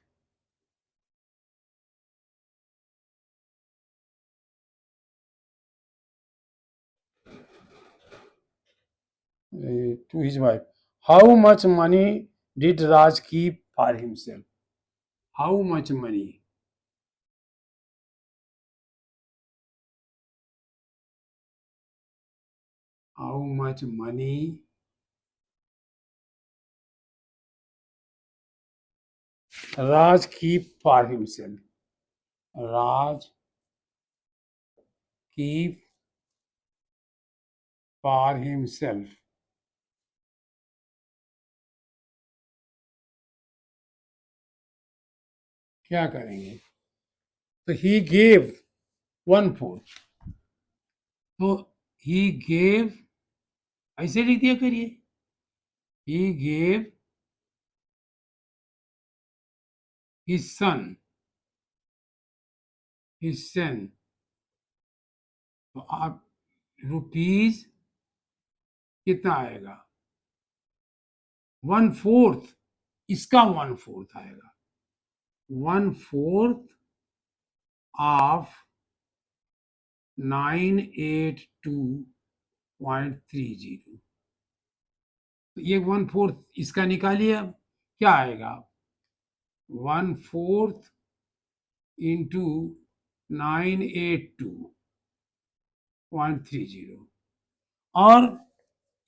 to his wife. How much money did Raj keep for himself? How much money? How much money Raj keep for himself? Raj keep for himself. क्या करेंगे, तो he gave 1/4, तो he gave, ऐसे लिख दिया करिए, he gave his son, तो आप रुपीज कितना आएगा, 1/4, इसका 1/4 आएगा, 1/4 ऑफ 982.30, तो ये 1/4 इसका निकालिए, अब क्या आएगा, 1/4 इंटू 982.30, और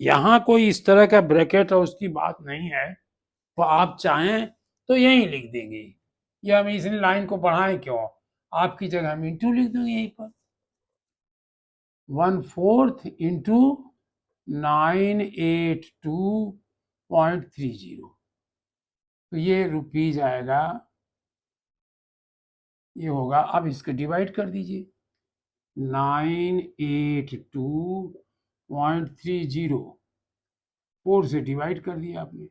यहाँ कोई इस तरह का ब्रैकेट और उसकी बात नहीं है, तो आप चाहें तो यहीं लिख देंगे, या हम इस लाइन को बढ़ाएं क्यों, आपकी जगह हम इंटू लिख देंगे यहीं पर, 1/4 इंटू 982.30, तो ये रुपीज आएगा, ये होगा, अब इसको डिवाइड कर दीजिए, 982 0.30 4 से डिवाइड कर दिया आपने।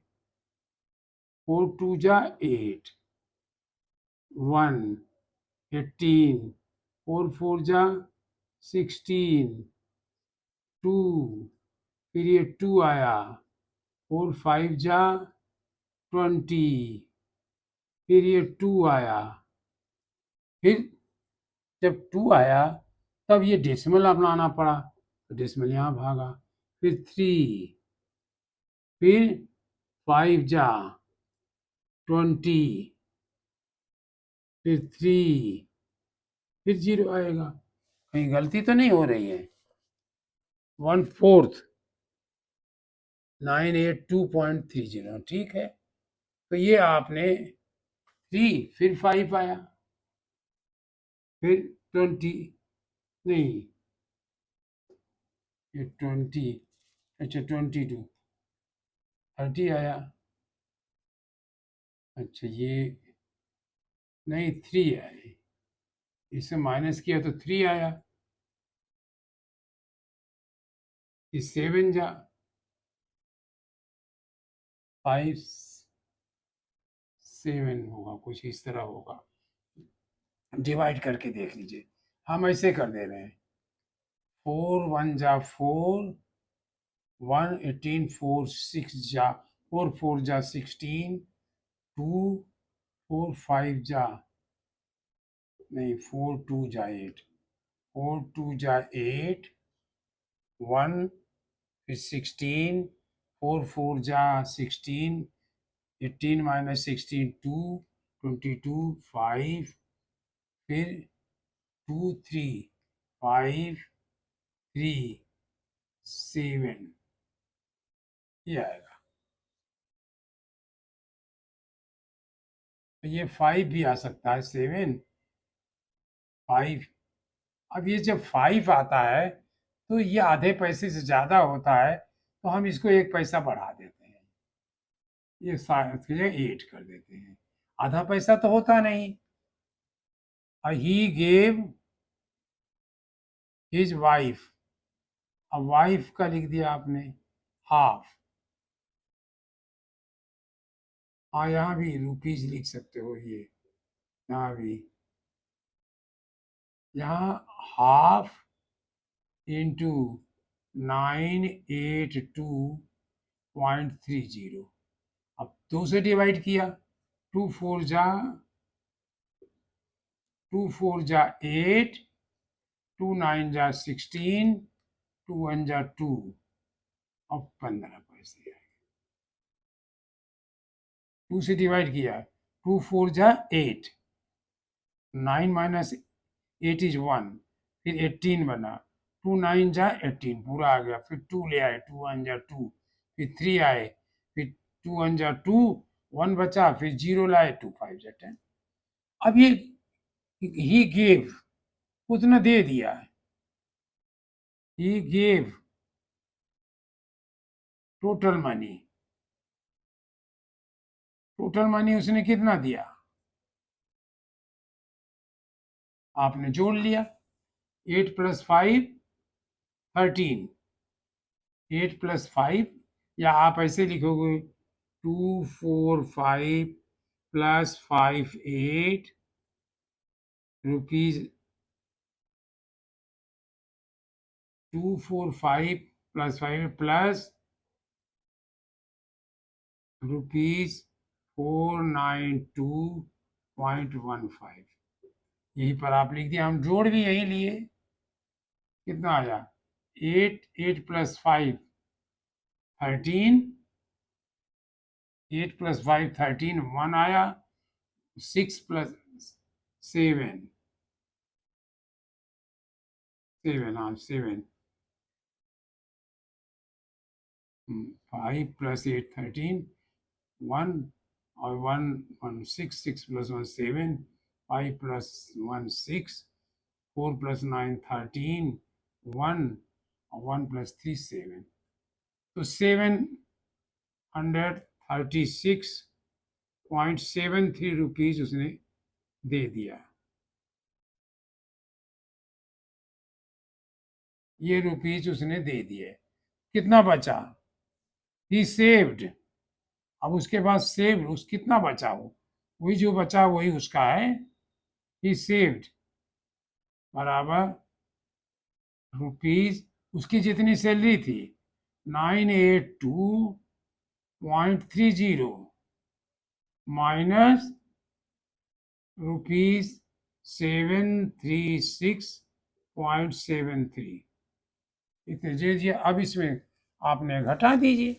4 2 जा 8, 1 18, 4 4 जा 16, 2, फिर ये 2 आया, 4 5 जा 20, फिर ये 2 आया, फिर जब 2 आया तब ये डेसिमल अपनाना पड़ा, तो डेसिमल यहाँ भागा, फिर 3, फिर 5 जा 20, फिर 3, फिर 0 आएगा। कहीं गलती तो नहीं हो रही है? 1/4 982.30, ठीक है। तो ये आपने 3, फिर 5 आया, फिर 20, नहीं ये 20, अच्छा 22, 30 आया, अच्छा ये नहीं 3 आए, इससे माइनस किया तो 3 आया, इस 7 जा 5 7 होगा, कुछ इस तरह होगा। डिवाइड करके देख लीजिए, हम ऐसे कर दे रहे हैं। 4 1 जा 4, 1 18, 4 6 जा 4 4 जा 16, 2 4 5 जा नहीं 4 2 जा 8, 4 2 जा 8, 1 फिर 16, 4 4 जा 16, 18 माइनस 16 2, 22 5, फिर 2 3 5 3 7, ये आएगा। तो ये 5 भी आ सकता है, 7 5। अब ये जब 5 आता है तो ये आधे पैसे से ज़्यादा होता है, तो हम इसको 1 पैसा बढ़ा देते हैं, ये 8 कर देते हैं। आधा पैसा तो होता नहीं। ही गेव हिज वाइफ, अब वाइफ का लिख दिया आपने हाफ। हाँ यहाँ भी रुपीज लिख सकते हो, ये यहाँ भी, यहाँ हाफ इंटू 982.30, अब 2 से डिवाइड किया, 2 4 जा 8, 2 9 जा 16, 2 1 जा 2, अब 15 पैसे आए। 2 से डिवाइड किया, 2 4 जा 8, 9 माइनस 8 इज 1, फिर 18 बना, 2 9 जा 18 पूरा आ गया, फिर 2 ले आए, 2 1 जा 2, फिर 3 आए, फिर 2 1 जा 2, 1 बचा, फिर 0 लाए, 2 5 जा 10। अब ये ही गेव उतना दे दिया है, he gave total money, total money उसने कितना दिया, आपने जोड़ लिया, 8 + 5 13, 8 + 5, या आप ऐसे लिखोगे 2 4 5 + 5 8 रुपीज, 2 4 5 + 5 प्लस रुपीज 492.15, यहीं पर आप लिख दिया, हम जोड़ भी यही लिए, कितना आया 8 8 + 5 13, 8 + 5 13, 1 आया, 6 + 7 7, हाँ 7, 5 + 8 13, 1 और 1 1 6, 6 + 1 7, 5 + 1 6, 4 + 9 13, 1 और 1 + 3 7, तो 736.73 रुपीज उसने दे दिया। ये रुपीज उसने दे दिए। कितना बचा, ही सेव्ड। अब उसके बाद सेव्ड उस कितना बचा, हो वही जो बचा वही उसका है, ही सेव्ड बराबर रुपीज, उसकी जितनी सैलरी थी 982.30 माइनस रुपीज 736.73, इतने दीजिए। अब इसमें आपने घटा दीजिए,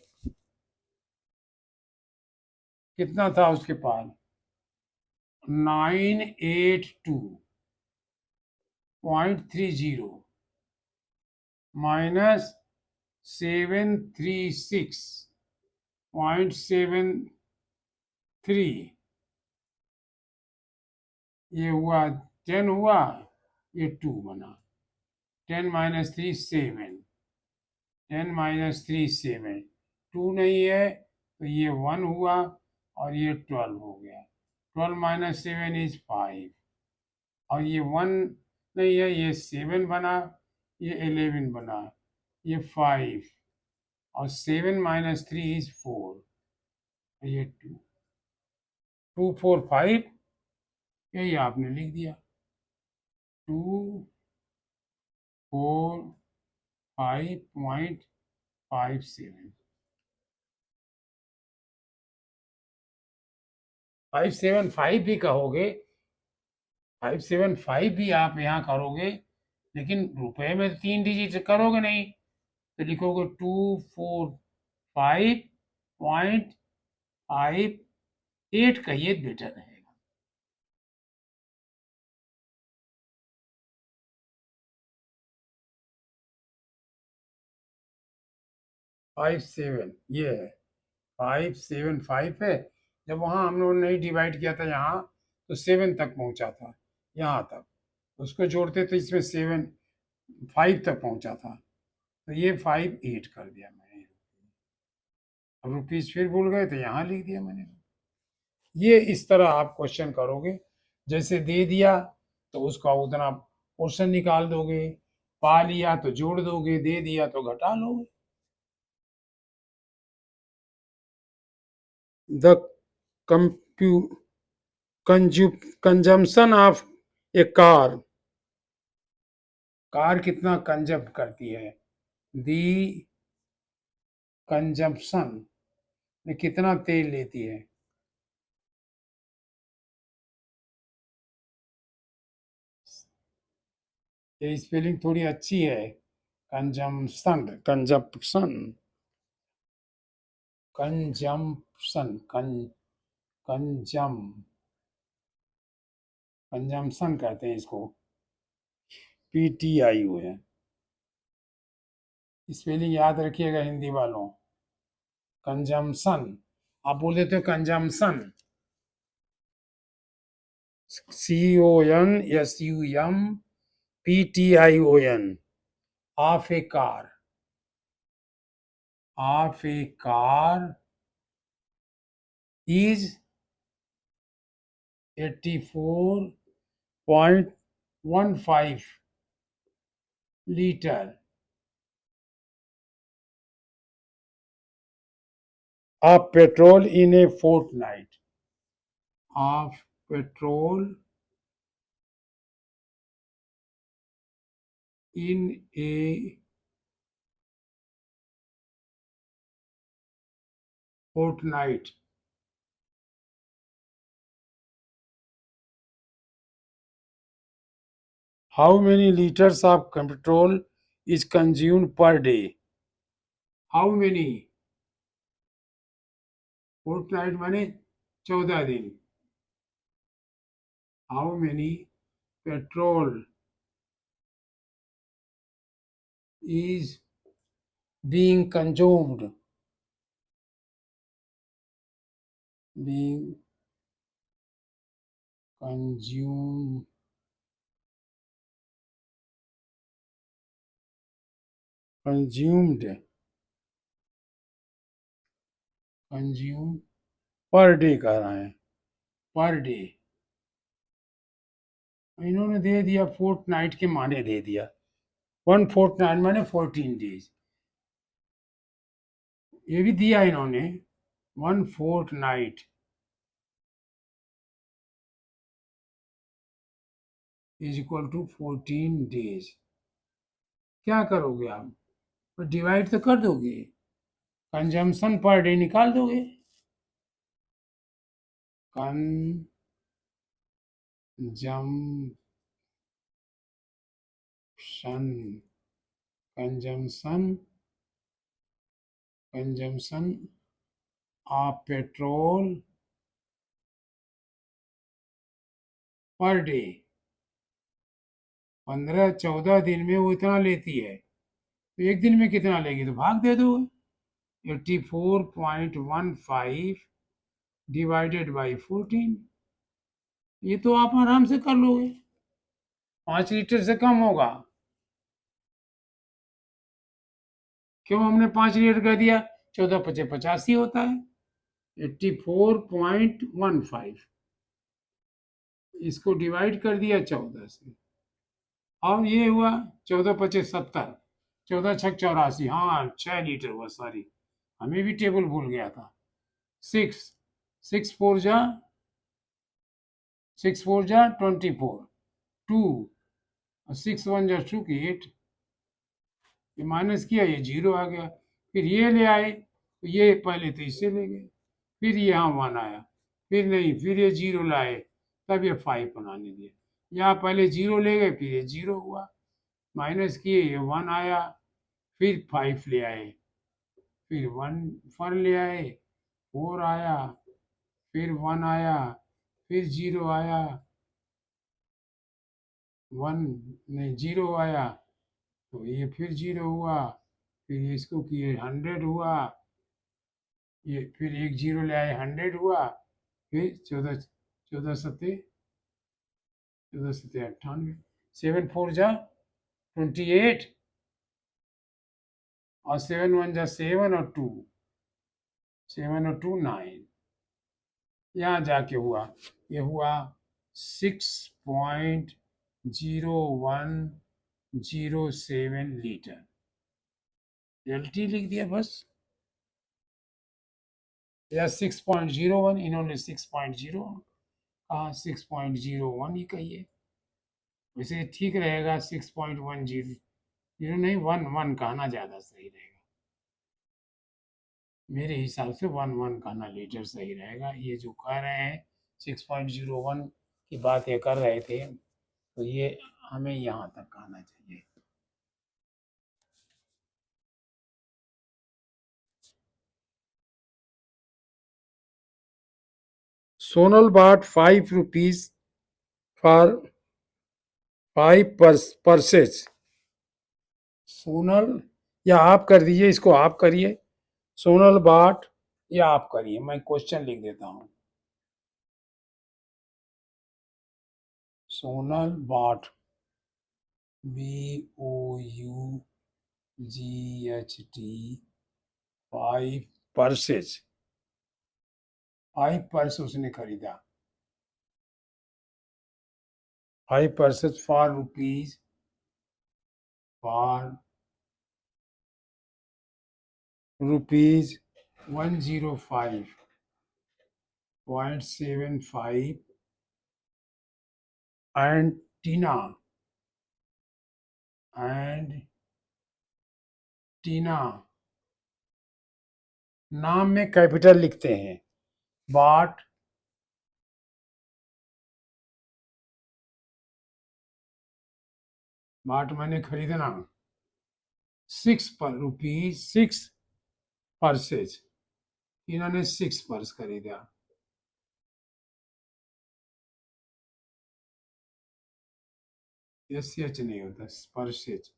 कितना था उसके पास 982.30 माइनस 736.73, ये हुआ 10 हुआ, ये 2 बना, 10 माइनस 3 7, 10 माइनस 3 7, 2 नहीं है तो ये 1 हुआ और ये 12 हो गया, 12 माइनस 7 इज 5, और ये 1 नहीं है, ये 7 बना, ये 11 बना, ये 5, और 7 माइनस 3 इज 4, ये 2, 2 4 5, यही आपने लिख दिया 2 4 5.57, 575 भी कहोगे, 575 भी आप यहाँ करोगे, लेकिन रुपए में तो 3 डिजिट करोगे नहीं, तो लिखोगे 245.58 कहिए, बेटर रहेगा। 57 ये है, 575 है। जब वहाँ हम लोगों ने नहीं डिवाइड किया था यहाँ, तो 7 तक पहुँचा था, यहाँ तक उसको जोड़ते तो इसमें 7 5 तक पहुँचा था, तो ये 5 8 कर दिया मैंने। अब रुपीज फिर भूल गए तो यहाँ लिख दिया मैंने। ये इस तरह आप क्वेश्चन करोगे, जैसे दे दिया तो उसका उतना पोर्शन निकाल दोगे, पा लिया तो जोड़ दोगे, दे दिया तो घटा लोगे। The कंप्यू consumption of A car, car कितना कंजप्ट करती है, दी कंजम्पशन में कितना तेल लेती है, ये स्पेलिंग थोड़ी अच्छी है, कंजम्पशन कंजप्शन कंजम्पशन कंजम कंजम्पशन कहते हैं इसको, PTIO है, स्पेलिंग याद रखिएगा हिंदी वालों। कंजम्पशन आप बोल देते हो consumption, CONSUMPTION, of A car, of A car is 84.15 litre of petrol in a fortnight, of petrol in a fortnight. How many liters of petrol is consumed per day? How many? Fortnight माने 14 दिन. How many petrol is being consumed? Being consumed consumed consumed per day कह रहे हैं, per day. इन्होंने दे दिया fort night के माने दे दिया, 1 फोर्ट नाइट माने 14 डेज, ये भी दिया इन्होंने 1 fortnight is equal to 14 days। क्या करोगे आप? तो डिवाइड तो कर दोगे, कंजम्पशन पर डे निकाल दोगे। Consumption consumption consumption of petrol per day 14 दिन में वो इतना लेती है, तो एक दिन में कितना लेगी, तो भाग दे दो। 84.15 डिवाइडेड बाई 14, ये तो आप आराम से कर लोगे, 5 लीटर से कम होगा। क्यों हमने 5 लीटर कह दिया? 14×5 = 85 होता है। 84.15 इसको डिवाइड कर दिया 14 से, और ये हुआ 14×5 = 70, 14×6 = 84। हाँ 6 लीटर हुआ, सॉरी, हमें भी टेबल भूल गया था। 6 6 4 24, 2 और 6 1 2 की 8, ये माइनस किया, ये 0 आ गया। फिर ये ले आए, तो ये पहले तो इससे ले गए, फिर यहाँ 1 आया, फिर नहीं, फिर ये 0 लाए, तब ये 5 बनाने दिए। यहाँ पहले 0 ले गए, फिर ये 0 हुआ, माइनस किए, ये 1 आया, फिर 5 ले आए, फिर 1 ले आए, 4 आया, फिर 1 आया, फिर 0 आया, 1 नहीं 0 आया, तो ये फिर 0 हुआ, फिर इसको किए 100 हुआ, ये फिर एक 0 ले आए, 100 हुआ, फिर 14 14 सत्ते 98, 7 4 = 28, और 7 1 = 7 और 2, 7 और 2 9, यहाँ जाके हुआ, ये हुआ 6.0107 लीटर। एलटी लिख दिया बस, या 6.01, इन्होंने 6.0 कहा, 6.01 ही कहिए, वैसे ठीक रहेगा। 6.10 नहीं, 1 1 कहना ज़्यादा सही रहेगा, मेरे हिसाब से 1 1 कहना लीटर सही रहेगा। ये जो कह रहे हैं 6.01 की बात ये कर रहे थे, तो ये हमें यहाँ तक कहना चाहिए। Sonal bought 5 rupees for 5 purses। Sonal, या आप कर दीजिए, इसको आप करिए, सोनल बाट, या आप करिए, मैं क्वेश्चन लिख देता हूँ। सोनल बाट, BOUGHT 5 पर्सेज, 5 पर्स उसने खरीदा, 5 purses for rupees, for rupees 105.75, and Tina नाम में कैपिटल लिखते हैं, बाट मैंने खरीदना, 6 पर्सेज, इन्होंने 6 पर्स खरीदा। SH नहीं होता, पर्सेज,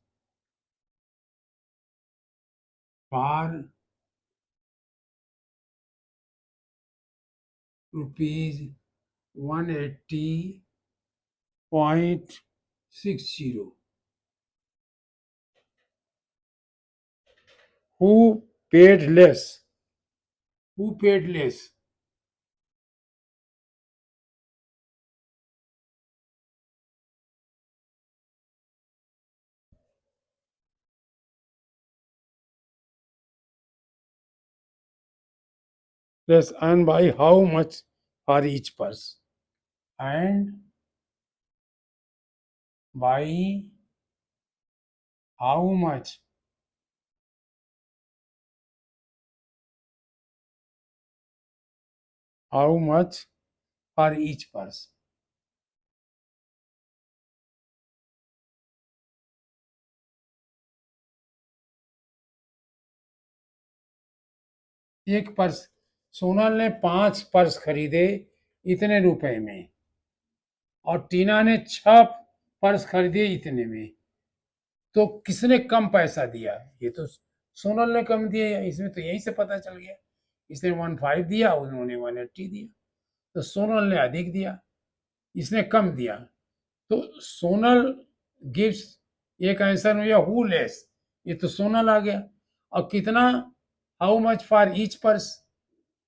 for rupees 180.60। Who paid less, who paid less, plus and by how much for each purse, and by how much for each purse. एक पर्स, सोनल ने 5 पर्स खरीदे इतने रुपए में, और टीना ने 6 पर्स खरीदे इतने में, तो किसने कम पैसा दिया? ये तो सोनल ने कम दिया, इसमें तो यहीं से पता चल गया। इसने 15 दिया, उन्होंने 180 दिया, तो सोनल ने अधिक दिया, इसने कम दिया। तो सोनल गिव्स, एक आंसर में या हु लेस, ये तो सोनल आ गया। और कितना, how much for each purse,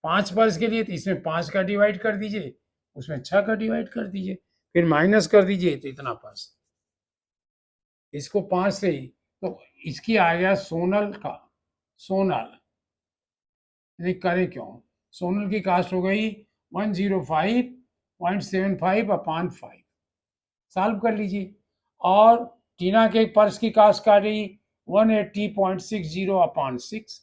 5 purse के लिए, तो इसमें 5 का डिवाइड कर दीजिए, उसमें 6 का डिवाइड कर दीजिए, फिर माइनस कर दीजिए, तो इतना पर्स, इसको 5 से ही, तो इसकी आ गया सोनल का, सोनल, ये करे क्यों, सोनल की कास्ट हो गई 105.75 अपॉन 5, सॉल्व कर लीजिए। और टीना के पर्स की कास्ट का रही 180.60 अपॉन 6,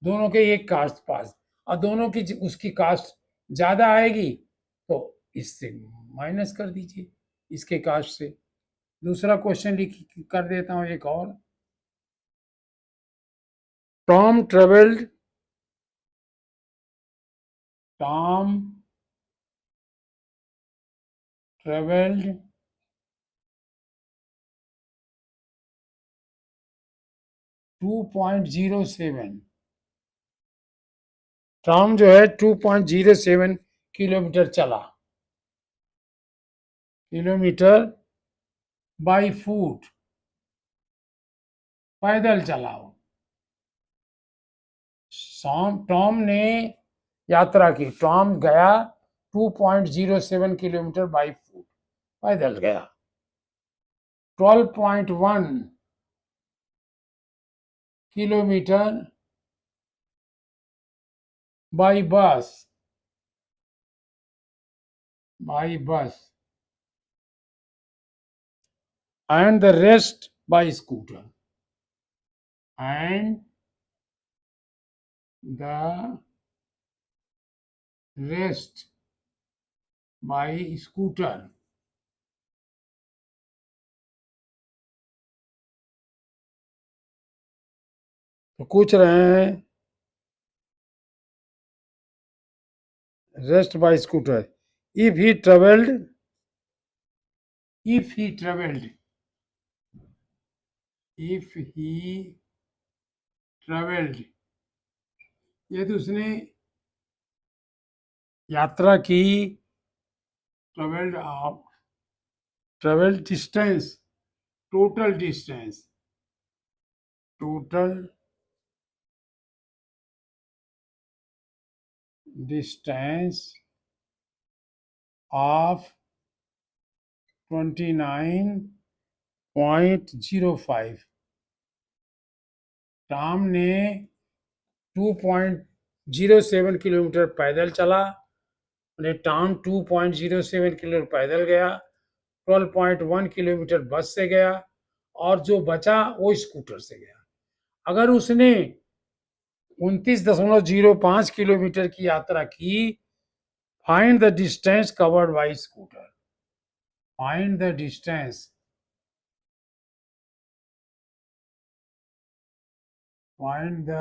दोनों के एक कास्ट पास, और दोनों की उसकी कास्ट ज्यादा आएगी, तो इससे माइनस कर दीजिए इसके कास्ट से। दूसरा क्वेश्चन लिख कर देता हूं एक और। टॉम ट्रेवल्ड 2.07, टॉम जो है 2.07 किलोमीटर चला, किलोमीटर बाई फुट, पैदल चलाओ। टॉम ने यात्रा की, टॉम गया 2.07 किलोमीटर बाई फुट, पैदल गया। 12.1 kilometre by bus, and the rest by scooter, and the rest by scooter। तो पूछ रहे हैं rest by scooter, if he traveled if he traveled यदि उसने यात्रा की, travelled distance, total distance of 29.05, Tom ने 2.07 किलोमीटर पैदल चला, टॉम 2.07 किलोमीटर पैदल गया, 12.1 किलोमीटर बस से गया, और जो बचा वो स्कूटर से गया। अगर उसने 29.05 किलोमीटर की यात्रा की, find the distance covered by scooter, find the distance, find the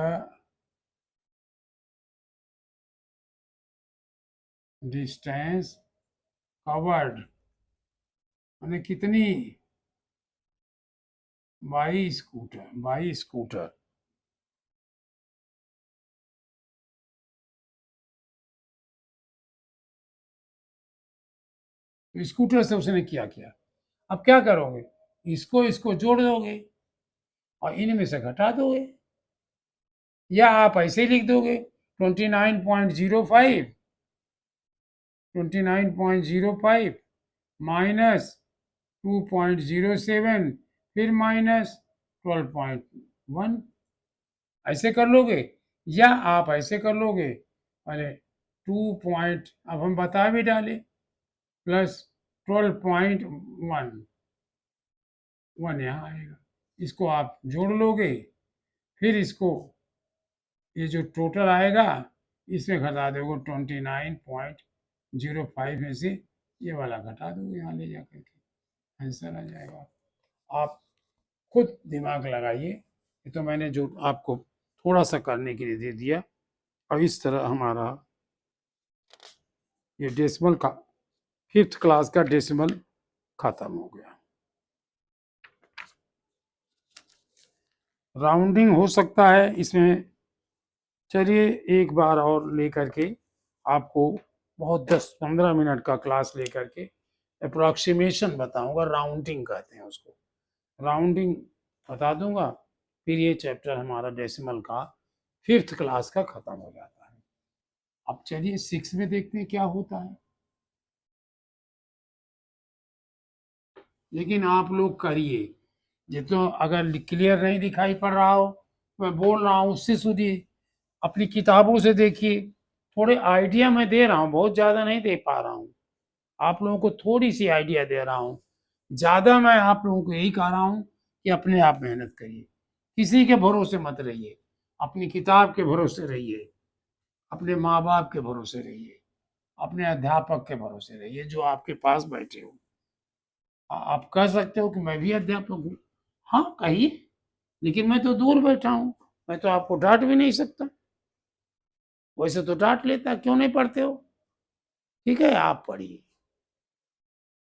distance covered, मैंने कितनी, बाई स्कूटर। स्कूटर से उसने क्या किया, अब क्या करोगे, इसको जोड़ दोगे और इनमें से घटा दोगे, या आप ऐसे लिख दोगे 29.05 माइनस 2.07, फिर माइनस 12.1, ऐसे कर लोगे, या आप ऐसे कर लोगे अरे 2 पॉइंट, अब हम बता भी डाले, प्लस 12.1 यहाँ आएगा। इसको आप जोड़ लोगे, फिर इसको ये जो टोटल आएगा इसमें घटा दोगे 29.05 में से ये वाला घटा दोगे यहाँ ले जा करके, आंसर आ जाएगा। आप खुद दिमाग लगाइए, ये तो मैंने जो आपको थोड़ा सा करने के लिए दे दिया। और इस तरह हमारा ये डेसिमल का 5th क्लास का डेसिमल खत्म हो गया। राउंडिंग हो सकता है इसमें, चलिए एक बार और लेकर के आपको बहुत 10-15 मिनट का क्लास लेकर के अप्रोक्सीमेशन बताऊंगा, राउंडिंग कहते हैं उसको, राउंडिंग बता दूंगा, फिर ये चैप्टर हमारा डेसिमल का 5th क्लास का खत्म हो जाता है। अब चलिए 6 में देखते हैं क्या होता है, लेकिन आप लोग करिए, जितना अगर क्लियर नहीं दिखाई पड़ रहा हो, मैं बोल रहा हूँ उससे सुनिए, अपनी किताबों से देखिए, थोड़े आइडिया मैं दे रहा हूँ, बहुत ज़्यादा नहीं दे पा रहा हूँ, आप लोगों को थोड़ी सी आइडिया दे रहा हूँ। ज़्यादा मैं आप लोगों को यही कह रहा हूँ कि अपने आप मेहनत करिए, किसी के भरोसे मत रहिए, अपनी किताब के भरोसे रहिए, अपने माँ बाप के भरोसे रहिए, अपने अध्यापक के भरोसे रहिए जो आपके पास बैठे हो। आप कह सकते हो कि मैं भी अध्यापक हूँ, हाँ कहिए, लेकिन मैं तो दूर बैठा हूँ, मैं तो आपको डांट भी नहीं सकता, वैसे तो डांट लेता, क्यों नहीं पढ़ते हो? ठीक है, आप पढ़िए।